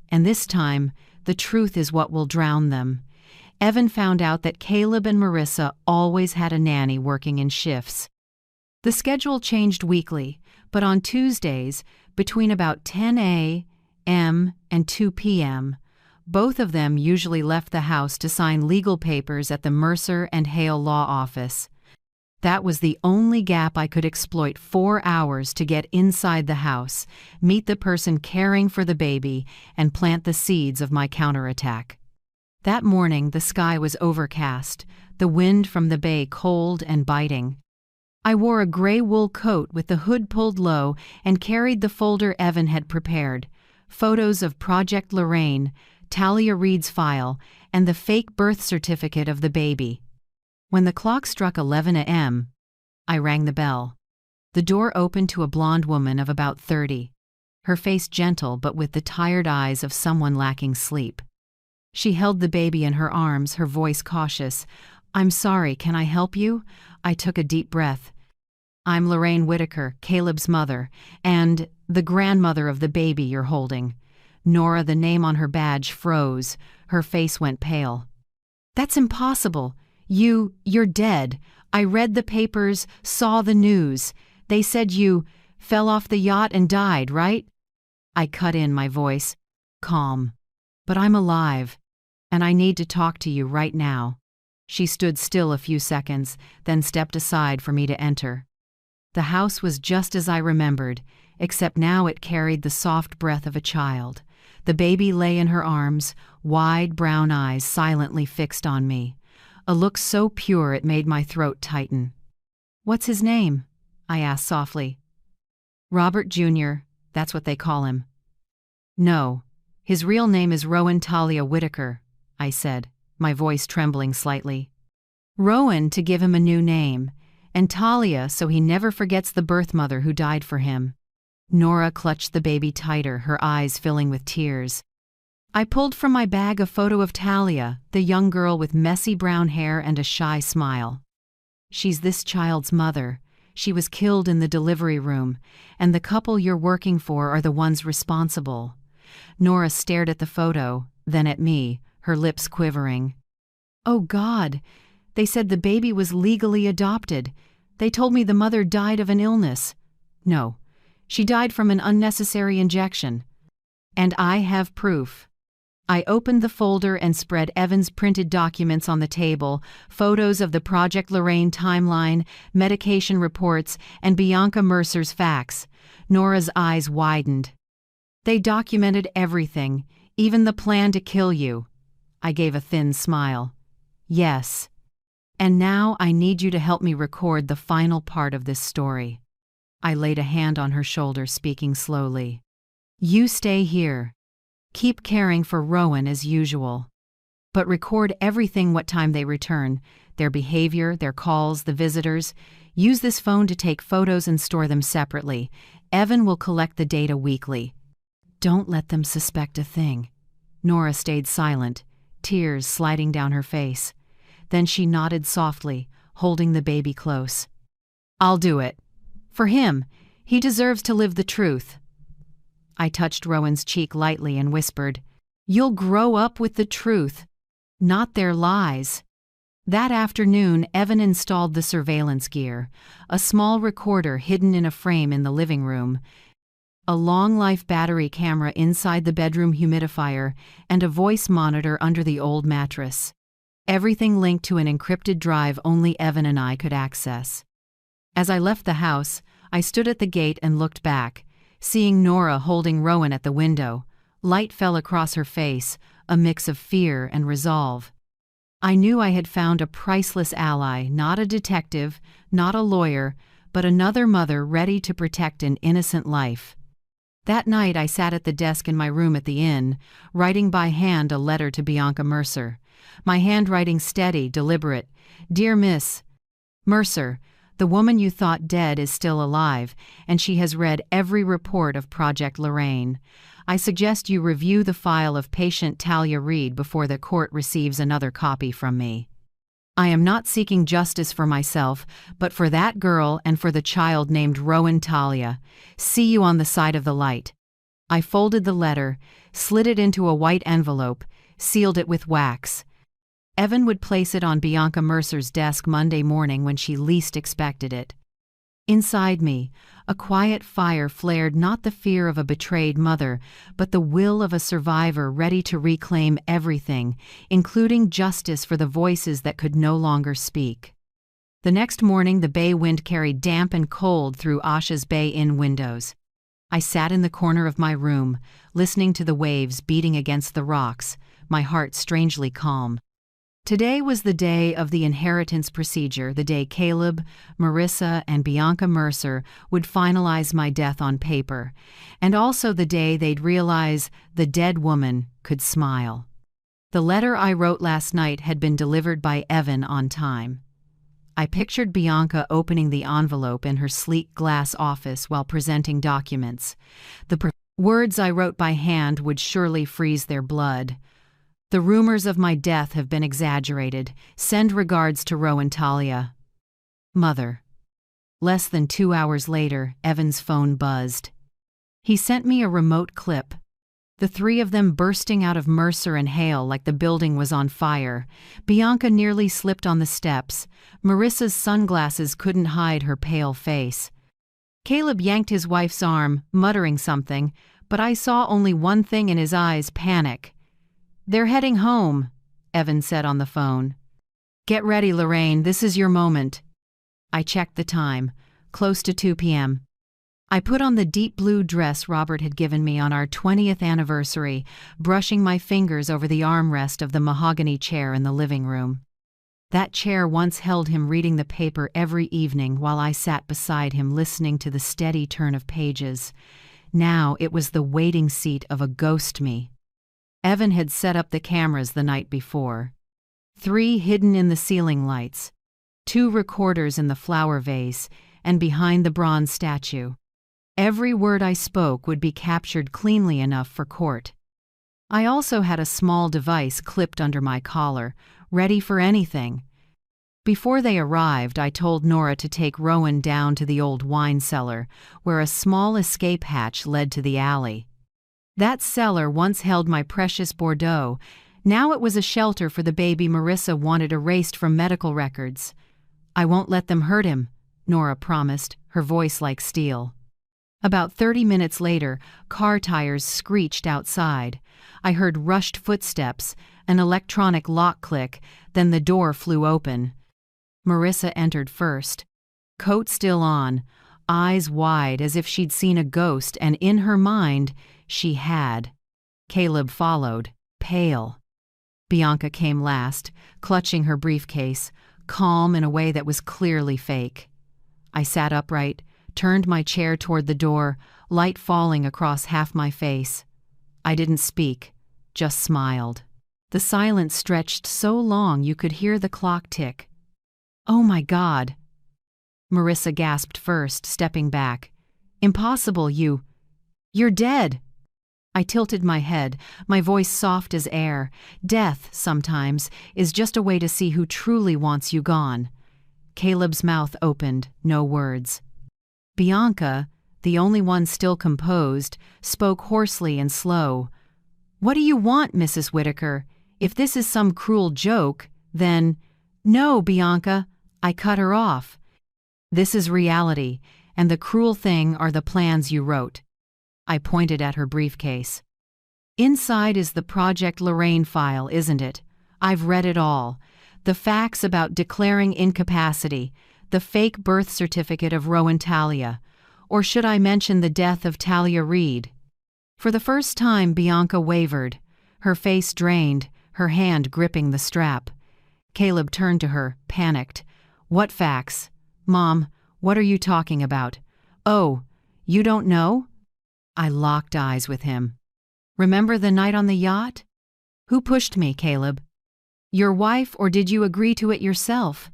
And this time, the truth is what will drown them." Evan found out that Caleb and Marissa always had a nanny working in shifts. The schedule changed weekly, but on Tuesdays, between about 10 a.m. and 2 p.m., both of them usually left the house to sign legal papers at the Mercer and Hale Law Office. That was the only gap I could exploit. 4 hours to get inside the house, meet the person caring for the baby, and plant the seeds of my counterattack. That morning, the sky was overcast, the wind from the bay cold and biting. I wore a gray wool coat with the hood pulled low and carried the folder Evan had prepared, photos of Project Lorraine, Talia Reed's file, and the fake birth certificate of the baby. When the clock struck 11 a.m., I rang the bell. The door opened to a blonde woman of about 30, her face gentle but with the tired eyes of someone lacking sleep. She held the baby in her arms, her voice cautious. "I'm sorry, can I help you?" I took a deep breath. "I'm Lorraine Whitaker, Caleb's mother, and the grandmother of the baby you're holding." Nora, the name on her badge, froze. Her face went pale. "That's impossible. You're dead. I read the papers, saw the news. They said you fell off the yacht and died, right?" I cut in, my voice calm. "But I'm alive, and I need to talk to you right now." She stood still a few seconds, then stepped aside for me to enter. The house was just as I remembered, except now it carried the soft breath of a child. The baby lay in her arms, wide brown eyes silently fixed on me. A look so pure it made my throat tighten. "What's his name?" I asked softly. "Robert Jr., that's what they call him." "No, his real name is Rowan Talia Whitaker," I said, my voice trembling slightly. "Rowan to give him a new name, and Talia so he never forgets the birth mother who died for him." Nora clutched the baby tighter, her eyes filling with tears. I pulled from my bag a photo of Talia, the young girl with messy brown hair and a shy smile. She's this child's mother. She was killed in the delivery room, and the couple you're working for are the ones responsible. Nora stared at the photo, then at me, her lips quivering. Oh God, they said the baby was legally adopted. They told me the mother died of an illness. No, she died from an unnecessary injection. And I have proof. I opened the folder and spread Evan's printed documents on the table, photos of the Project Lorraine timeline, medication reports, and Bianca Mercer's facts. Nora's eyes widened. They documented everything, even the plan to kill you. I gave a thin smile. Yes. And now I need you to help me record the final part of this story. I laid a hand on her shoulder, speaking slowly. You stay here. Keep caring for Rowan as usual. But record everything what time they return, their behavior, their calls, the visitors. Use this phone to take photos and store them separately. Evan will collect the data weekly. Don't let them suspect a thing. Nora stayed silent, tears sliding down her face. Then she nodded softly, holding the baby close. I'll do it. For him, he deserves to live the truth. I touched Rowan's cheek lightly and whispered, You'll grow up with the truth, not their lies. That afternoon, Evan installed the surveillance gear, a small recorder hidden in a frame in the living room, a long-life battery camera inside the bedroom humidifier, and a voice monitor under the old mattress. Everything linked to an encrypted drive only Evan and I could access. As I left the house, I stood at the gate and looked back, seeing Nora holding Rowan at the window. Light fell across her face, a mix of fear and resolve. I knew I had found a priceless ally, not a detective, not a lawyer, but another mother ready to protect an innocent life. That night I sat at the desk in my room at the inn, writing by hand a letter to Bianca Mercer. My handwriting steady, deliberate. Dear Miss Mercer, the woman you thought dead is still alive, and she has read every report of Project Lorraine. I suggest you review the file of patient Talia Reed before the court receives another copy from me. I am not seeking justice for myself, but for that girl and for the child named Rowan Talia. See you on the side of the light. I folded the letter, slid it into a white envelope, sealed it with wax. Evan would place it on Bianca Mercer's desk Monday morning when she least expected it. Inside me, a quiet fire flared, not the fear of a betrayed mother, but the will of a survivor ready to reclaim everything, including justice for the voices that could no longer speak. The next morning, the bay wind carried damp and cold through Asha's Bay Inn windows. I sat in the corner of my room, listening to the waves beating against the rocks, my heart strangely calm. Today was the day of the inheritance procedure, the day Caleb, Marissa, and Bianca Mercer would finalize my death on paper, and also the day they'd realize the dead woman could smile. The letter I wrote last night had been delivered by Evan on time. I pictured Bianca opening the envelope in her sleek glass office while presenting documents. The words I wrote by hand would surely freeze their blood. The rumors of my death have been exaggerated. Send regards to Rowan Talia. Mother. Less than 2 hours later, Evan's phone buzzed. He sent me a remote clip. The three of them bursting out of Mercer and Hale like the building was on fire. Bianca nearly slipped on the steps. Marissa's sunglasses couldn't hide her pale face. Caleb yanked his wife's arm, muttering something, but I saw only one thing in his eyes: panic. They're heading home, Evan said on the phone. Get ready, Lorraine, this is your moment. I checked the time, close to 2 p.m. I put on the deep blue dress Robert had given me on our 20th anniversary, brushing my fingers over the armrest of the mahogany chair in the living room. That chair once held him reading the paper every evening while I sat beside him listening to the steady turn of pages. Now it was the waiting seat of a ghost me. Evan had set up the cameras the night before. 3 hidden in the ceiling lights, 2 recorders in the flower vase, and behind the bronze statue. Every word I spoke would be captured cleanly enough for court. I also had a small device clipped under my collar, ready for anything. Before they arrived, I told Nora to take Rowan down to the old wine cellar, where a small escape hatch led to the alley. That cellar once held my precious Bordeaux. Now it was a shelter for the baby Marissa wanted erased from medical records. "I won't let them hurt him," Nora promised, her voice like steel. About 30 minutes later, car tires screeched outside. I heard rushed footsteps, an electronic lock click, then the door flew open. Marissa entered first, coat still on, eyes wide as if she'd seen a ghost, and in her mind, she had. Caleb followed, pale. Bianca came last, clutching her briefcase, calm in a way that was clearly fake. I sat upright, turned my chair toward the door, light falling across half my face. I didn't speak, just smiled. The silence stretched so long you could hear the clock tick. "Oh my God!" Marissa gasped first, stepping back. "Impossible, you're dead!" I tilted my head, my voice soft as air. Death, sometimes, is just a way to see who truly wants you gone. Caleb's mouth opened, no words. Bianca, the only one still composed, spoke hoarsely and slow. "What do you want, Mrs. Whitaker? If this is some cruel joke, then—" "No, Bianca," I cut her off. "This is reality, and the cruel thing are the plans you wrote." I pointed at her briefcase. "Inside is the Project Lorraine file, isn't it? I've read it all. The facts about declaring incapacity, the fake birth certificate of Rowan Talia, or should I mention the death of Talia Reed?" For the first time, Bianca wavered, her face drained, her hand gripping the strap. Caleb turned to her, panicked. "What facts? Mom, what are you talking about? Oh, you don't know?" I locked eyes with him. "Remember the night on the yacht? Who pushed me, Caleb? Your wife, or did you agree to it yourself?"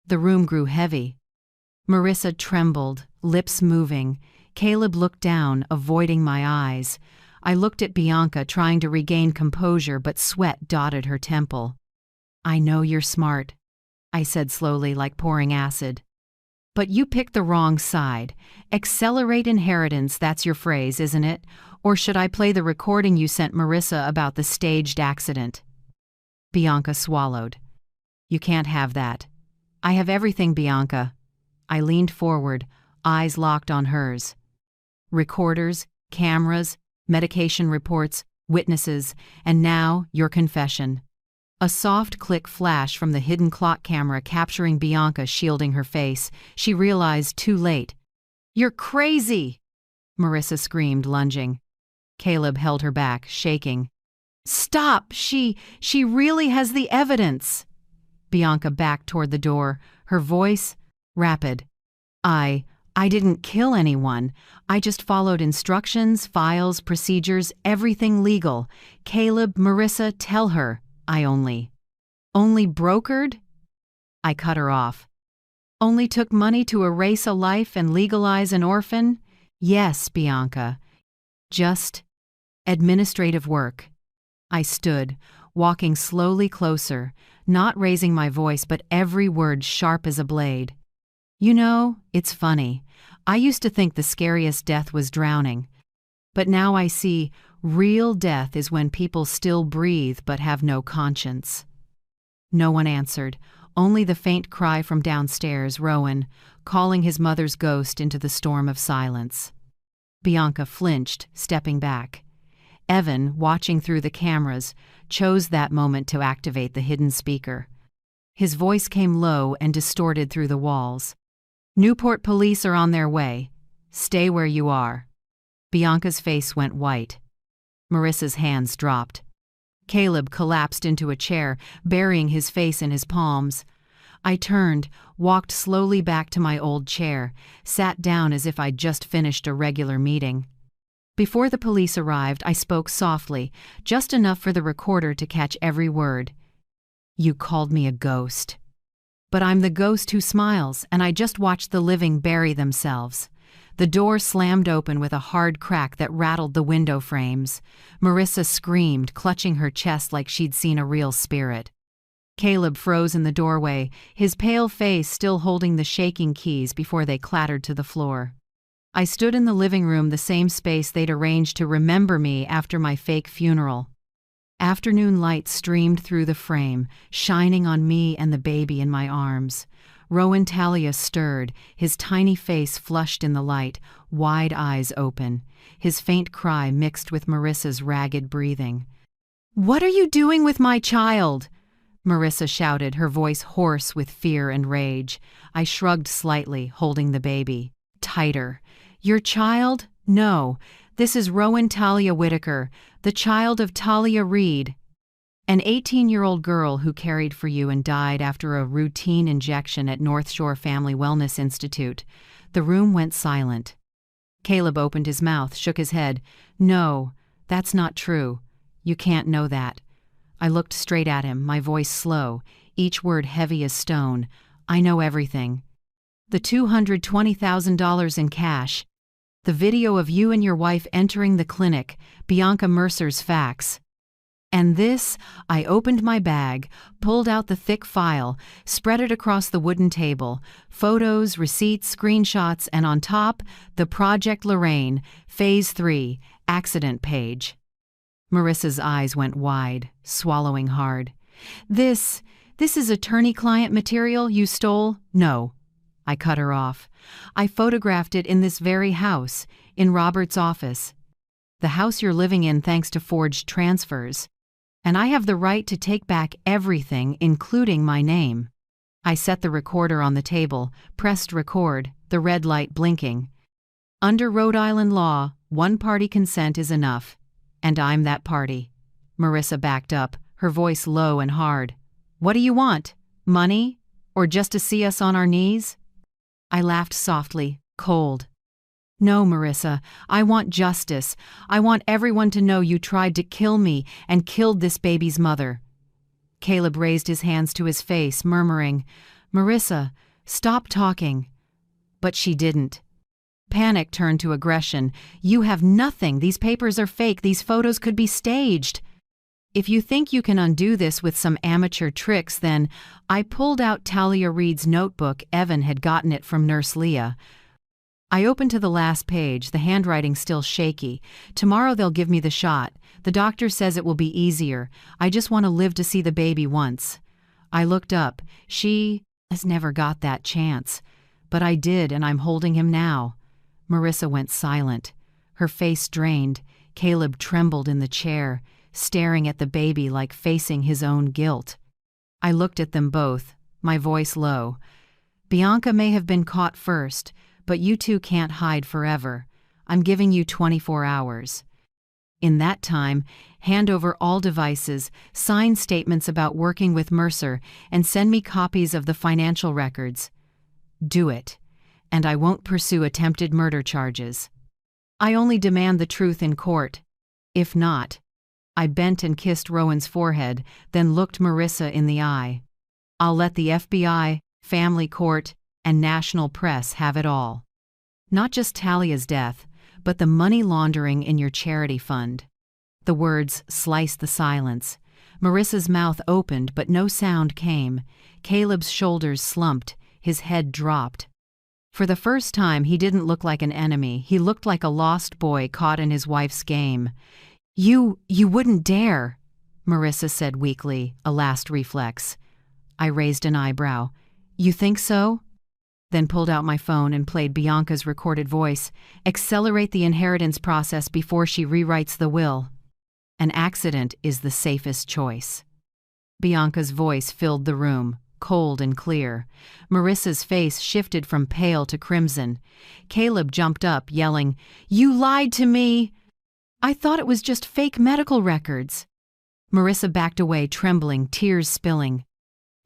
The room grew heavy. Marissa trembled, lips moving. Caleb looked down, avoiding my eyes. I looked at Bianca, trying to regain composure, but sweat dotted her temple. "I know you're smart," I said slowly, like pouring acid. "But you picked the wrong side. Accelerate inheritance, that's your phrase, isn't it? Or should I play the recording you sent Marissa about the staged accident?" Bianca swallowed. "You can't have that." "I have everything, Bianca." I leaned forward, eyes locked on hers. "Recorders, cameras, medication reports, witnesses, and now your confession." A soft click flashed from the hidden clock camera, capturing Bianca shielding her face. She realized too late. "You're crazy!" Marissa screamed, lunging. Caleb held her back, shaking. "Stop! She really has the evidence!" Bianca backed toward the door, her voice rapid. I didn't kill anyone. I just followed instructions, files, procedures, everything legal. Caleb, Marissa, tell her. I only brokered?" I cut her off. "Only took money to erase a life and legalize an orphan?" "Yes, Bianca. Just administrative work." I stood, walking slowly closer, not raising my voice, but every word sharp as a blade. "You know, it's funny. I used to think the scariest death was drowning. But now I see real death is when people still breathe but have no conscience." No one answered, only the faint cry from downstairs, Rowan, calling his mother's ghost into the storm of silence. Bianca flinched, stepping back. Evan, watching through the cameras, chose that moment to activate the hidden speaker. His voice came low and distorted through the walls. "Newport police are on their way. Stay where you are." Bianca's face went white. Marissa's hands dropped. Caleb collapsed into a chair, burying his face in his palms. I turned, walked slowly back to my old chair, sat down as if I'd just finished a regular meeting. Before the police arrived, I spoke softly, just enough for the recorder to catch every word. "You called me a ghost. But I'm the ghost who smiles, and I just watched the living bury themselves. The door slammed open with a hard crack that rattled the window frames. Marissa screamed, clutching her chest like she'd seen a real spirit. Caleb froze in the doorway, his pale face still holding the shaking keys before they clattered to the floor. I stood in the living room, the same space they'd arranged to remember me after my fake funeral. Afternoon light streamed through the frame, shining on me and the baby in my arms. Rowan Talia stirred, his tiny face flushed in the light, wide eyes open. His faint cry mixed with Marissa's ragged breathing. "What are you doing with my child?" Marissa shouted, her voice hoarse with fear and rage. I shrugged slightly, holding the baby tighter. "Your child? No. This is Rowan Talia Whitaker, the child of Talia Reed. An 18-year-old girl who cared for you and died after a routine injection at North Shore Family Wellness Institute." The room went silent. Caleb opened his mouth, shook his head. "No, that's not true. You can't know that." I looked straight at him, my voice slow, each word heavy as stone. "I know everything. The $220,000 in cash. The video of you and your wife entering the clinic, Bianca Mercer's fax. And this." I opened my bag, pulled out the thick file, spread it across the wooden table. Photos, receipts, screenshots, and on top, the Project Lorraine, Phase 3, accident page. Marissa's eyes went wide, swallowing hard. This is attorney-client material you stole?" "No." I cut her off. "I photographed it in this very house, in Robert's office. The house you're living in thanks to forged transfers. And I have the right to take back everything, including my name." I set the recorder on the table, pressed record, the red light blinking. "Under Rhode Island law, one-party consent is enough. And I'm that party." Marissa backed up, her voice low and hard. "What do you want? Money? Or just to see us on our knees?" I laughed softly, cold. "No, Marissa, I want justice. I want everyone to know you tried to kill me and killed this baby's mother." Caleb raised his hands to his face, murmuring, "Marissa, stop talking." But she didn't. Panic turned to aggression. "You have nothing. These papers are fake. These photos could be staged. If you think you can undo this with some amateur tricks, then..." I pulled out Talia Reed's notebook. Evan had gotten it from Nurse Leah. I opened to the last page, the handwriting still shaky. "Tomorrow they'll give me the shot. The doctor says it will be easier. I just want to live to see the baby once." I looked up. "She has never got that chance. But I did, and I'm holding him now." Marissa went silent. Her face drained. Caleb trembled in the chair, staring at the baby like facing his own guilt. I looked at them both, my voice low. "Bianca may have been caught first, but you two can't hide forever. I'm giving you 24 hours. In that time, hand over all devices, sign statements about working with Mercer, and send me copies of the financial records. Do it, and I won't pursue attempted murder charges. I only demand the truth in court. If not..." I bent and kissed Rowan's forehead, then looked Marissa in the eye. "I'll let the FBI, family court, and national press have it all. Not just Talia's death, but the money laundering in your charity fund." The words sliced the silence. Marissa's mouth opened, but no sound came. Caleb's shoulders slumped, his head dropped. For the first time, he didn't look like an enemy. He looked like a lost boy caught in his wife's game. You wouldn't dare," Marissa said weakly, a last reflex. I raised an eyebrow. "You think so?" Then pulled out my phone and played Bianca's recorded voice. "Accelerate the inheritance process before she rewrites the will. An accident is the safest choice." Bianca's voice filled the room, cold and clear. Marissa's face shifted from pale to crimson. Caleb jumped up, yelling, "You lied to me! I thought it was just fake medical records." Marissa backed away, trembling, tears spilling.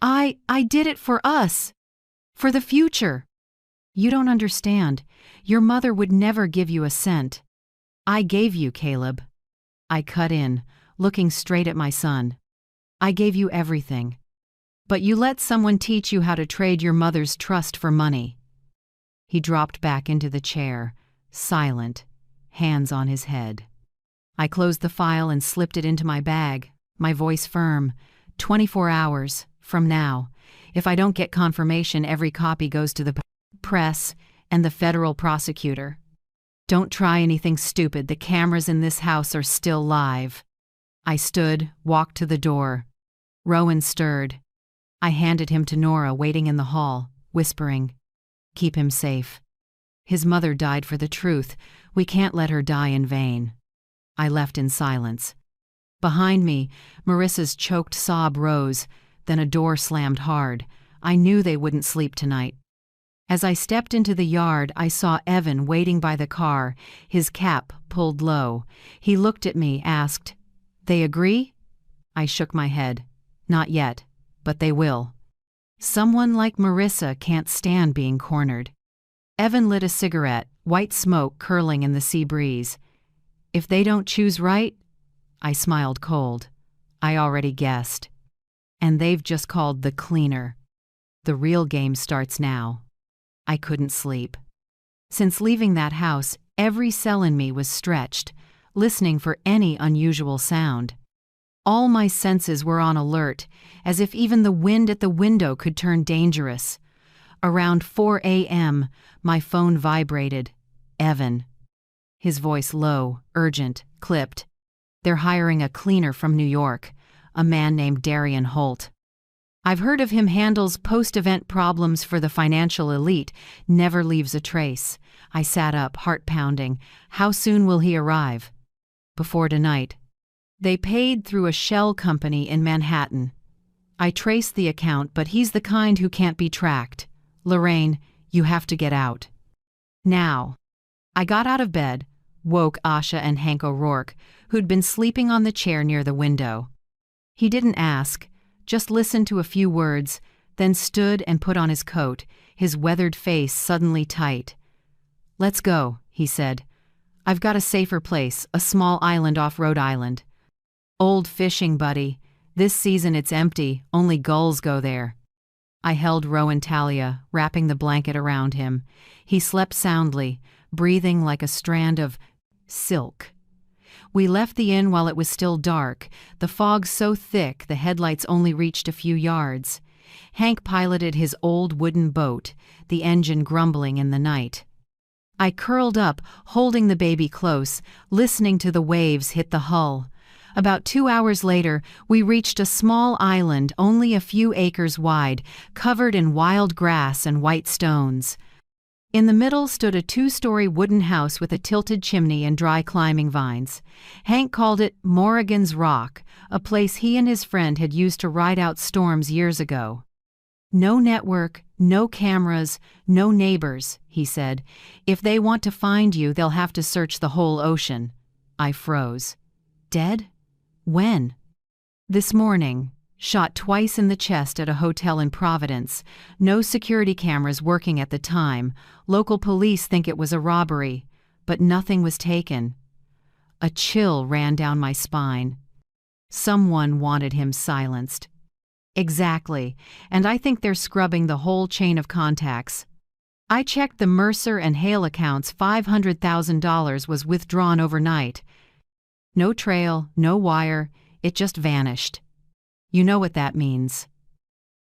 I did it for us. For the future. You don't understand. Your mother would never give you a cent. I gave you, Caleb." I cut in, looking straight at my son. "I gave you everything. But you let someone teach you how to trade your mother's trust for money." He dropped back into the chair, silent, hands on his head. I closed the file and slipped it into my bag, my voice firm. 24 hours from now. If I don't get confirmation, every copy goes to the press and the federal prosecutor. Don't try anything stupid. The cameras in this house are still live. I stood, walked to the door. Rowan stirred. I handed him to Nora, waiting in the hall, whispering, "Keep him safe. His mother died for the truth. We can't let her die in vain." I left in silence. Behind me, Marissa's choked sob rose, then a door slammed hard. I knew they wouldn't sleep tonight. As I stepped into the yard, I saw Evan waiting by the car, his cap pulled low. He looked at me, asked, "They agree?" I shook my head. "Not yet, but they will." Someone like Marissa can't stand being cornered. Evan lit a cigarette, white smoke curling in the sea breeze. "If they don't choose right?" I smiled cold. I already guessed. And they've just called the cleaner. The real game starts now. I couldn't sleep. Since leaving that house, every cell in me was stretched, listening for any unusual sound. All my senses were on alert, as if even the wind at the window could turn dangerous. Around 4 a.m., my phone vibrated. Evan. His voice low, urgent, clipped. "They're hiring a cleaner from New York, a man named Darian Holt. I've heard of him, handles post-event problems for the financial elite, never leaves a trace." I sat up, heart pounding. "How soon will he arrive?" "Before tonight." "They paid through a shell company in Manhattan. I traced the account, but he's the kind who can't be tracked. Lorraine, you have to get out. Now." I got out of bed, woke Asha and Hank O'Rourke, who'd been sleeping on the chair near the window. He didn't ask, just listened to a few words, then stood and put on his coat, his weathered face suddenly tight. "Let's go," he said. "I've got a safer place, a small island off Rhode Island. Old fishing buddy. This season it's empty, only gulls go there." I held Rowan Talia, wrapping the blanket around him. He slept soundly, breathing like a strand of silk. We left the inn while it was still dark, the fog so thick the headlights only reached a few yards. Hank piloted his old wooden boat, the engine grumbling in the night. I curled up, holding the baby close, listening to the waves hit the hull. About 2 hours later, we reached a small island only a few acres wide, covered in wild grass and white stones. In the middle stood a 2-story wooden house with a tilted chimney and dry climbing vines. Hank called it Morrigan's Rock, a place he and his friend had used to ride out storms years ago. "No network, no cameras, no neighbors," he said. "If they want to find you, they'll have to search the whole ocean." I froze. "Dead? When?" "This morning. Shot twice in the chest at a hotel in Providence. No security cameras working at the time. Local police think it was a robbery, but nothing was taken." A chill ran down my spine. Someone wanted him silenced. Exactly, and I think they're scrubbing the whole chain of contacts. I checked the Mercer and Hale accounts. $500,000 was withdrawn overnight. No trail, no wire, it just vanished. You know what that means.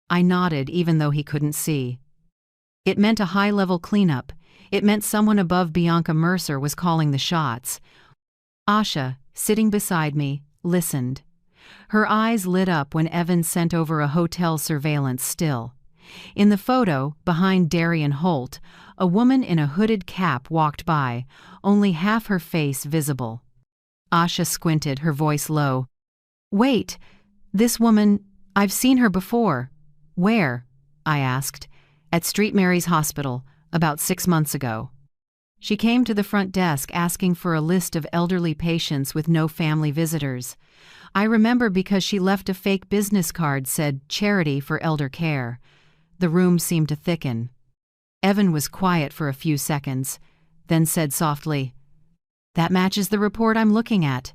I nodded even though he couldn't see. It meant a high-level cleanup. It meant someone above Bianca Mercer was calling the shots. Asha, sitting beside me, listened. Her eyes lit up when Evan sent over a hotel surveillance still. In the photo, behind Darian Holt, a woman in a hooded cap walked by, only half her face visible. Asha squinted, her voice low. "Wait, this woman, I've seen her before." "Where?" I asked. "At St. Mary's Hospital, about 6 months ago." She came to the front desk asking for a list of elderly patients with no family visitors. I remember because she left a fake business card said Charity for Elder Care. The room seemed to thicken. Evan was quiet for a few seconds, then said softly, "That matches the report I'm looking at.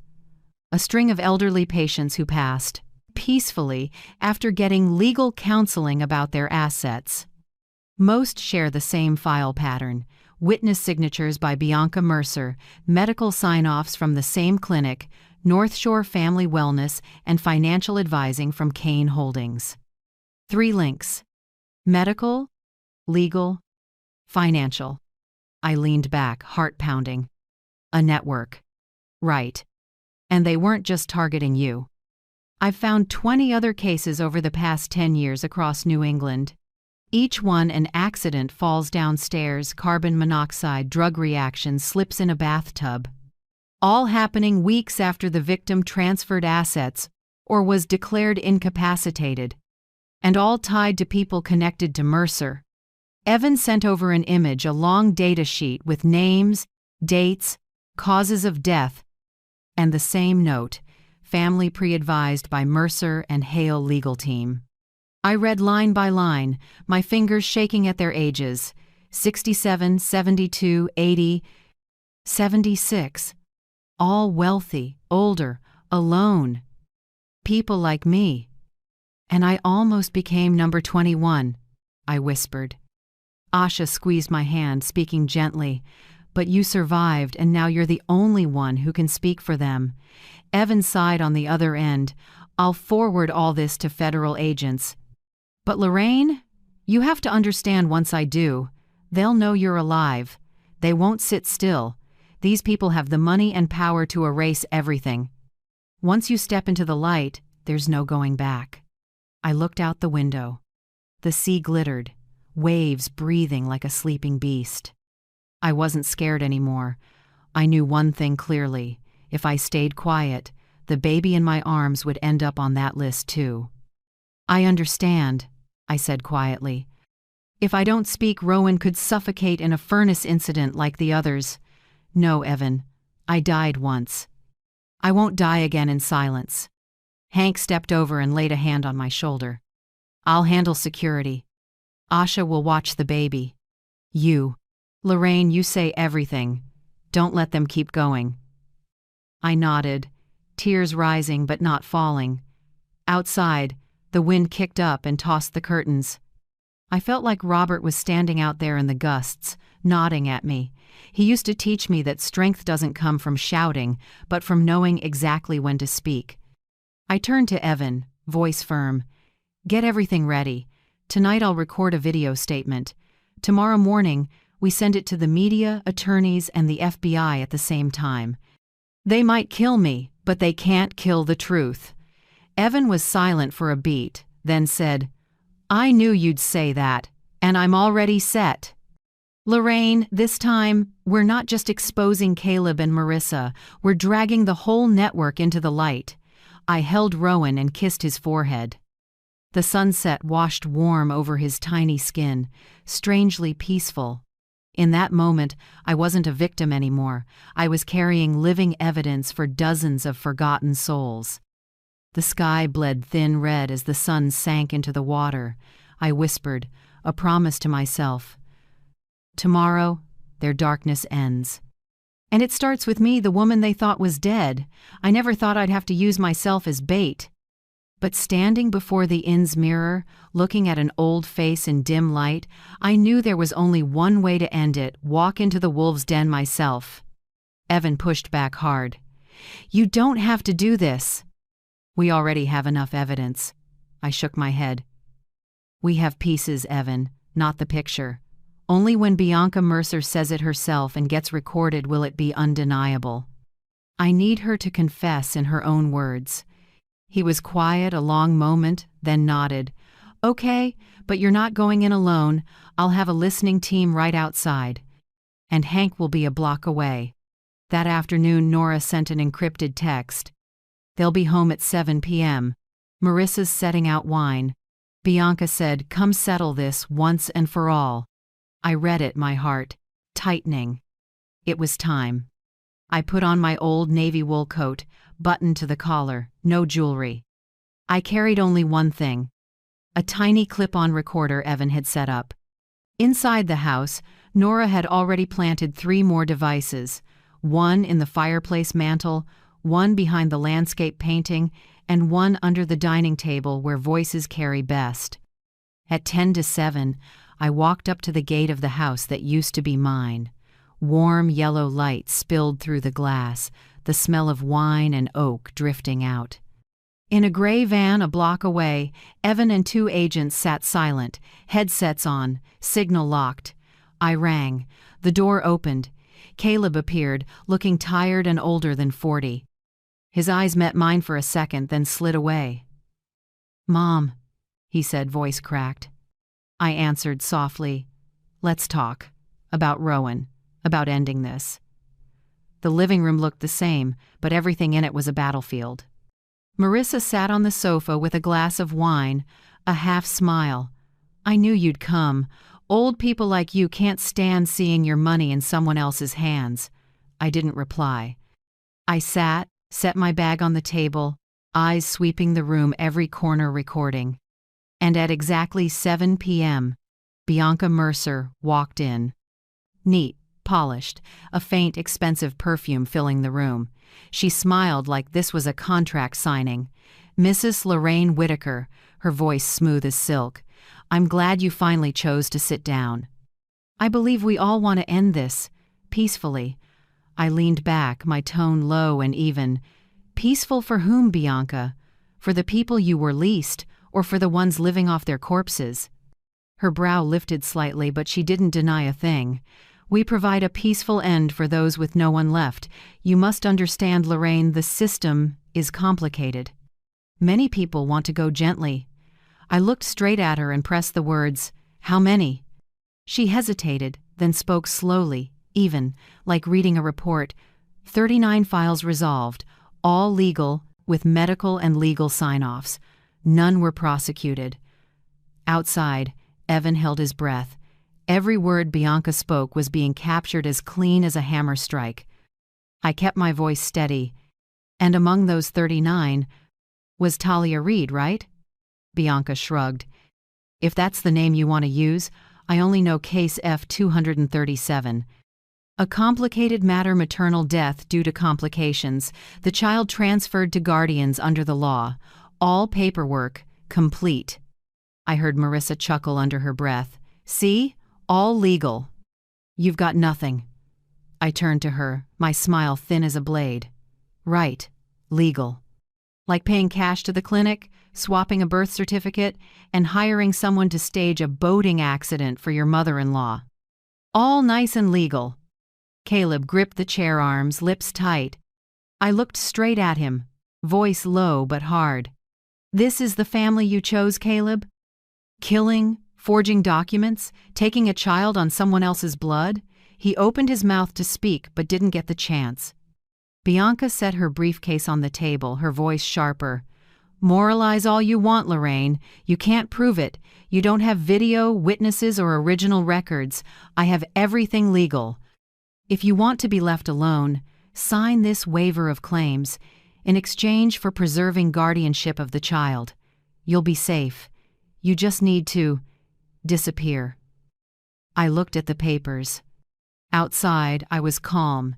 A string of elderly patients who passed peacefully after getting legal counseling about their assets. Most share the same file pattern. witness signatures by Bianca Mercer, medical sign-offs from the same clinic, North Shore Family Wellness, and financial advising from Kane Holdings. 3 links: medical, legal, financial. I leaned back, heart pounding. A network. Right. And they weren't just targeting you. I've found 20 other cases over the past 10 years across New England. Each one an accident, falls downstairs, carbon monoxide, drug reaction, slips in a bathtub. All happening weeks after the victim transferred assets or was declared incapacitated. And all tied to people connected to Mercer. Evan sent over an image, a long data sheet with names, dates, causes of death, and the same note: family pre-advised by Mercer and Hale legal team. I read line by line, my fingers shaking at their ages: 67, 72, 80, 76. All wealthy, older, alone. People like me. And I almost became number 21, I whispered. Asha squeezed my hand, speaking gently. But you survived, and now you're the only one who can speak for them. Evan sighed on the other end. I'll forward all this to federal agents. But Lorraine, you have to understand, once I do, they'll know you're alive. They won't sit still. These people have the money and power to erase everything. Once you step into the light, there's no going back. I looked out the window. The sea glittered, waves breathing like a sleeping beast. I wasn't scared anymore. I knew one thing clearly: if I stayed quiet, the baby in my arms would end up on that list too. I understand, I said quietly. If I don't speak, Rowan could suffocate in a furnace incident like the others. No, Evan, I died once. I won't die again in silence. Hank stepped over and laid a hand on my shoulder. I'll handle security. Asha will watch the baby. Lorraine, you say everything. Don't let them keep going. I nodded, tears rising but not falling. Outside, the wind kicked up and tossed the curtains. I felt like Robert was standing out there in the gusts, nodding at me. He used to teach me that strength doesn't come from shouting, but from knowing exactly when to speak. I turned to Evan, voice firm. Get everything ready. Tonight I'll record a video statement. Tomorrow morning, we send it to the media, attorneys, and the FBI at the same time. They might kill me, but they can't kill the truth. Evan was silent for a beat, then said, I knew you'd say that, and I'm already set. Lorraine, this time, we're not just exposing Caleb and Marissa, we're dragging the whole network into the light. I held Rowan and kissed his forehead. The sunset washed warm over his tiny skin, strangely peaceful. In that moment, I wasn't a victim anymore. I was carrying living evidence for dozens of forgotten souls. The sky bled thin red as the sun sank into the water. I whispered, a promise to myself. Tomorrow, their darkness ends. And it starts with me, the woman they thought was dead. I never thought I'd have to use myself as bait. But standing before the inn's mirror, looking at an old face in dim light, I knew there was only one way to end it: walk into the wolves' den myself. Evan pushed back hard. You don't have to do this. We already have enough evidence. I shook my head. We have pieces, Evan, not the picture. Only when Bianca Mercer says it herself and gets recorded will it be undeniable. I need her to confess in her own words. He was quiet a long moment, then nodded. Okay, but you're not going in alone. I'll have a listening team right outside. And Hank will be a block away. That afternoon, Nora sent an encrypted text. They'll be home at 7 p.m. Marissa's setting out wine. Bianca said, come settle this once and for all. I read it, my heart tightening. It was time. I put on my old navy wool coat, buttoned to the collar, no jewelry. I carried only one thing: a tiny clip-on recorder Evan had set up. Inside the house, Nora had already planted 3 more devices, one in the fireplace mantel, one behind the landscape painting, and one under the dining table where voices carry best. At 10 to 7, I walked up to the gate of the house that used to be mine. Warm yellow light spilled through the glass, the smell of wine and oak drifting out. In a gray van a block away, Evan and 2 agents sat silent, headsets on, signal locked. I rang. The door opened. Caleb appeared, looking tired and older than 40. His eyes met mine for a second, then slid away. "Mom," he said, voice cracked. I answered softly, "Let's talk. About Rowan. About ending this." The living room looked the same, but everything in it was a battlefield. Marissa sat on the sofa with a glass of wine, a half smile. "I knew you'd come. Old people like you can't stand seeing your money in someone else's hands." I didn't reply. I sat, set my bag on the table, eyes sweeping the room, every corner recording. And at exactly 7 p.m., Bianca Mercer walked in. Neat, polished, a faint, expensive perfume filling the room. She smiled like this was a contract signing. "Mrs. Lorraine Whitaker," her voice smooth as silk. "I'm glad you finally chose to sit down. I believe we all want to end this, peacefully." I leaned back, my tone low and even. "Peaceful for whom, Bianca? For the people you were leased, or for the ones living off their corpses?" Her brow lifted slightly, but she didn't deny a thing. "We provide a peaceful end for those with no one left. You must understand, Lorraine, the system is complicated. Many people want to go gently." I looked straight at her and pressed the words, "How many?" She hesitated, then spoke slowly, even, like reading a report. 39 files resolved, all legal, with medical and legal sign-offs. None were prosecuted. Outside, Evan held his breath. Every word Bianca spoke was being captured as clean as a hammer strike. I kept my voice steady. "And among those 39 was Talia Reed, right?" Bianca shrugged. "If that's the name you want to use, I only know case F-237. A complicated matter, maternal death due to complications. The child transferred to guardians under the law. All paperwork complete." I heard Marissa chuckle under her breath. "See? All legal." "You've got nothing." I turned to her, my smile thin as a blade. "Right. Legal. Like paying cash to the clinic, swapping a birth certificate, and hiring someone to stage a boating accident for your mother-in-law. All nice and legal." Caleb gripped the chair arms, lips tight. I looked straight at him, voice low but hard. "This is the family you chose, Caleb? Killing, forging documents, taking a child on someone else's blood?" He opened his mouth to speak but didn't get the chance. Bianca set her briefcase on the table, her voice sharper. "Moralize all you want, Lorraine. You can't prove it. You don't have video, witnesses, or original records. I have everything legal. If you want to be left alone, sign this waiver of claims in exchange for preserving guardianship of the child. You'll be safe. You just need to disappear." I looked at the papers. Outside, I was calm.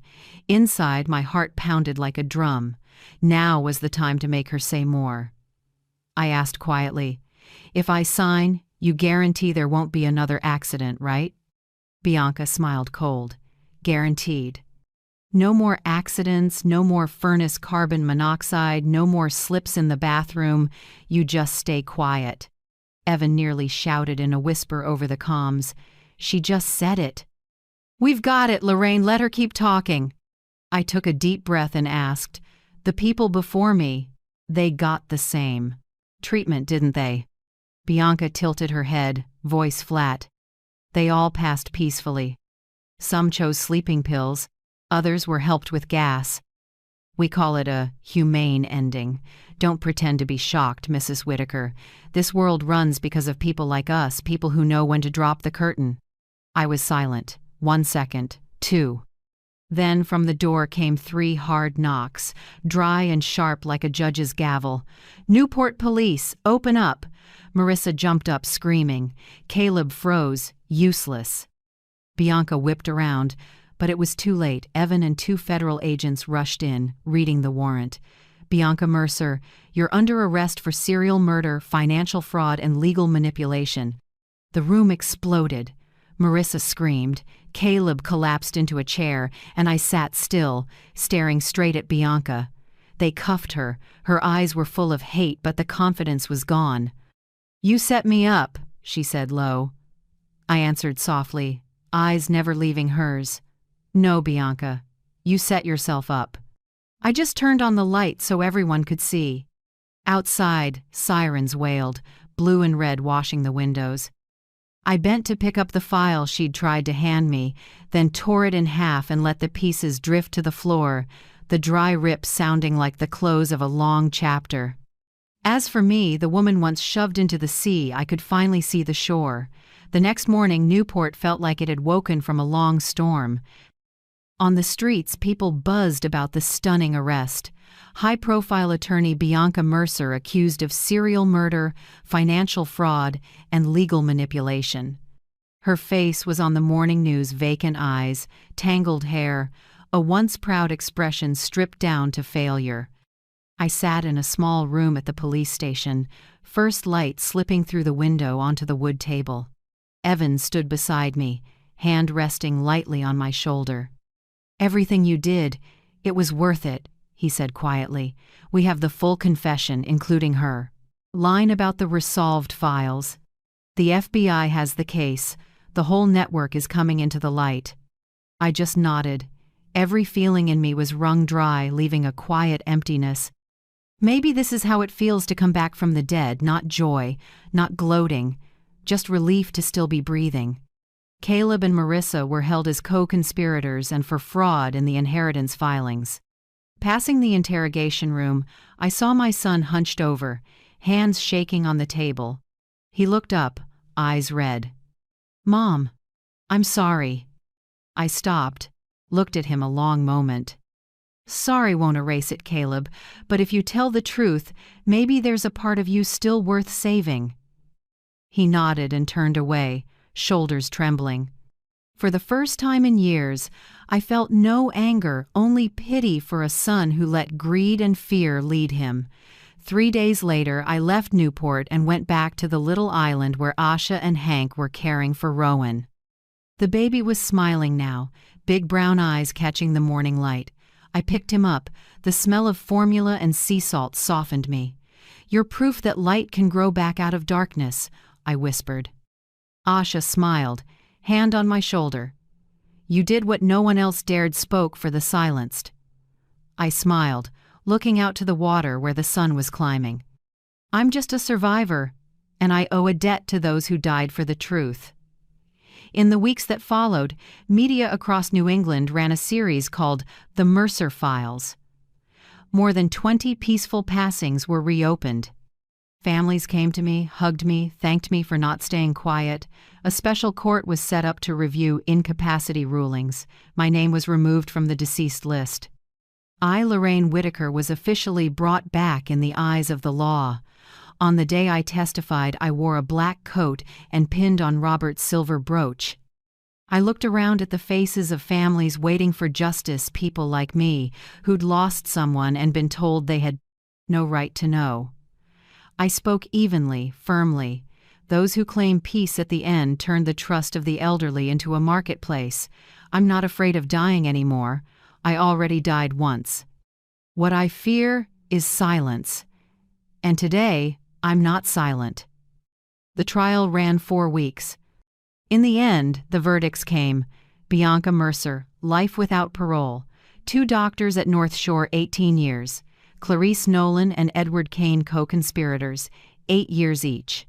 Inside, my heart pounded like a drum. Now was the time to make her say more. I asked quietly, "If I sign, you guarantee there won't be another accident, right?" Bianca smiled cold. "Guaranteed. No more accidents, no more furnace carbon monoxide, no more slips in the bathroom. You just stay quiet." Evan nearly shouted in a whisper over the comms. "She just said it." "We've got it, Lorraine. Let her keep talking." I took a deep breath and asked, "The people before me, they got the same treatment, didn't they?" Bianca tilted her head, voice flat. "They all passed peacefully. Some chose sleeping pills, others were helped with gas. We call it a humane ending. Don't pretend to be shocked, Mrs. Whitaker. This world runs because of people like us, people who know when to drop the curtain." I was silent. 1 second, 2. Then from the door came 3 hard knocks, dry and sharp like a judge's gavel. "Newport Police, open up!" Marissa jumped up screaming. Caleb froze, useless. Bianca whipped around, but it was too late. Evan and 2 federal agents rushed in, reading the warrant. "Bianca Mercer, you're under arrest for serial murder, financial fraud, and legal manipulation." The room exploded. Marissa screamed. Caleb collapsed into a chair, and I sat still, staring straight at Bianca. They cuffed her. Her eyes were full of hate, but the confidence was gone. "You set me up," she said low. I answered softly, eyes never leaving hers. "No, Bianca. You set yourself up." I just turned on the light so everyone could see. Outside, sirens wailed, blue and red washing the windows. I bent to pick up the file she'd tried to hand me, then tore it in half and let the pieces drift to the floor, the dry rip sounding like the close of a long chapter. As for me, the woman once shoved into the sea, I could finally see the shore. The next morning, Newport felt like it had woken from a long storm. On the streets, people buzzed about the stunning arrest. High-profile attorney Bianca Mercer accused of serial murder, financial fraud, and legal manipulation. Her face was on the morning news, vacant eyes, tangled hair, a once proud expression stripped down to failure. I sat in a small room at the police station, first light slipping through the window onto the wood table. Evan stood beside me, hand resting lightly on my shoulder. "Everything you did, it was worth it," he said quietly. "We have the full confession, including her line about the resolved files. The FBI has the case. The whole network is coming into the light." I just nodded. Every feeling in me was wrung dry, leaving a quiet emptiness. Maybe this is how it feels to come back from the dead, not joy, not gloating, just relief to still be breathing. Caleb and Marissa were held as co-conspirators and for fraud in the inheritance filings. Passing the interrogation room, I saw my son hunched over, hands shaking on the table. He looked up, eyes red. "Mom, I'm sorry." I stopped, looked at him a long moment. "Sorry won't erase it, Caleb, but if you tell the truth, maybe there's a part of you still worth saving." He nodded and turned away, shoulders trembling. For the first time in years, I felt no anger, only pity for a son who let greed and fear lead him. 3 days later, I left Newport and went back to the little island where Asha and Hank were caring for Rowan. The baby was smiling now, big brown eyes catching the morning light. I picked him up. The smell of formula and sea salt softened me. "You're proof that light can grow back out of darkness," I whispered. Asha smiled, hand on my shoulder. "You did what no one else dared, spoke for the silenced." I smiled, looking out to the water where the sun was climbing. "I'm just a survivor, and I owe a debt to those who died for the truth." In the weeks that followed, media across New England ran a series called The Mercer Files. More than 20 peaceful passings were reopened. Families came to me, hugged me, thanked me for not staying quiet. A special court was set up to review incapacity rulings. My name was removed from the deceased list. I, Lorraine Whitaker, was officially brought back in the eyes of the law. On the day I testified, I wore a black coat and pinned on Robert's silver brooch. I looked around at the faces of families waiting for justice, people like me, who'd lost someone and been told they had no right to know. I spoke evenly, firmly. Those who claim peace at the end turned the trust of the elderly into a marketplace. I'm not afraid of dying anymore. I already died once. What I fear is silence. And today, I'm not silent. The trial ran 4 weeks. In the end, the verdicts came. Bianca Mercer, life without parole. 2 doctors at North Shore, 18 years. Clarice Nolan and Edward Kane, co-conspirators, 8 years each.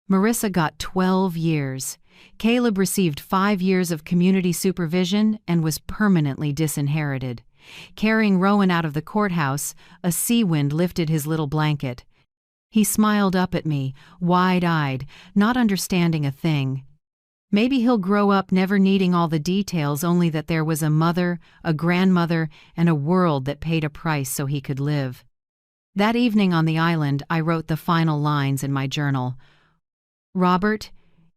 Marissa got 12 years. Caleb received 5 years of community supervision and was permanently disinherited. Carrying Rowan out of the courthouse, a sea wind lifted his little blanket. He smiled up at me, wide-eyed, not understanding a thing. Maybe he'll grow up never needing all the details, only that there was a mother, a grandmother, and a world that paid a price so he could live. That evening on the island, I wrote the final lines in my journal. "Robert,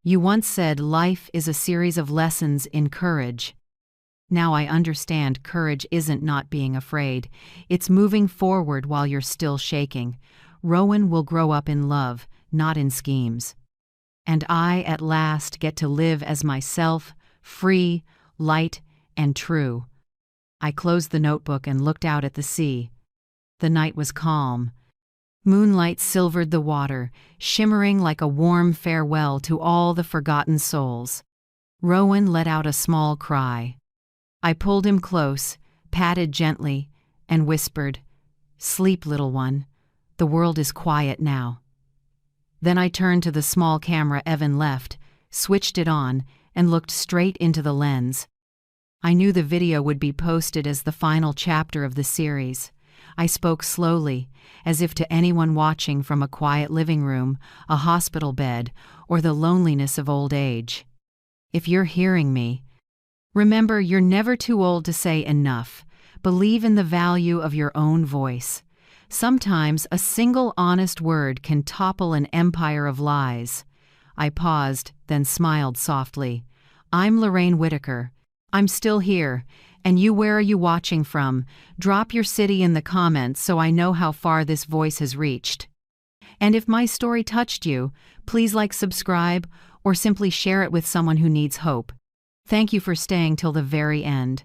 you once said life is a series of lessons in courage. Now I understand courage isn't not being afraid. It's moving forward while you're still shaking. Rowan will grow up in love, not in schemes." And I at last get to live as myself, free, light, and true. I closed the notebook and looked out at the sea. The night was calm. Moonlight silvered the water, shimmering like a warm farewell to all the forgotten souls. Rowan let out a small cry. I pulled him close, patted gently, and whispered, "Sleep, little one. The world is quiet now." Then I turned to the small camera Evan left, switched it on, and looked straight into the lens. I knew the video would be posted as the final chapter of the series. I spoke slowly, as if to anyone watching from a quiet living room, a hospital bed, or the loneliness of old age. If you're hearing me, remember you're never too old to say enough. Believe in the value of your own voice. Sometimes a single honest word can topple an empire of lies. I paused, then smiled softly. I'm Lorraine Whitaker. I'm still here. And you, where are you watching from? Drop your city in the comments so I know how far this voice has reached. And if my story touched you, please subscribe, or simply share it with someone who needs hope. Thank you for staying till the very end.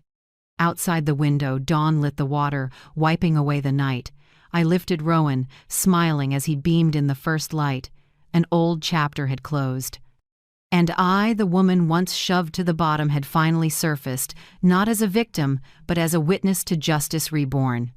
Outside the window, dawn lit the water, wiping away the night. I lifted Rowan, smiling as he beamed in the first light. An old chapter had closed. And I, the woman once shoved to the bottom, had finally surfaced, not as a victim, but as a witness to justice reborn.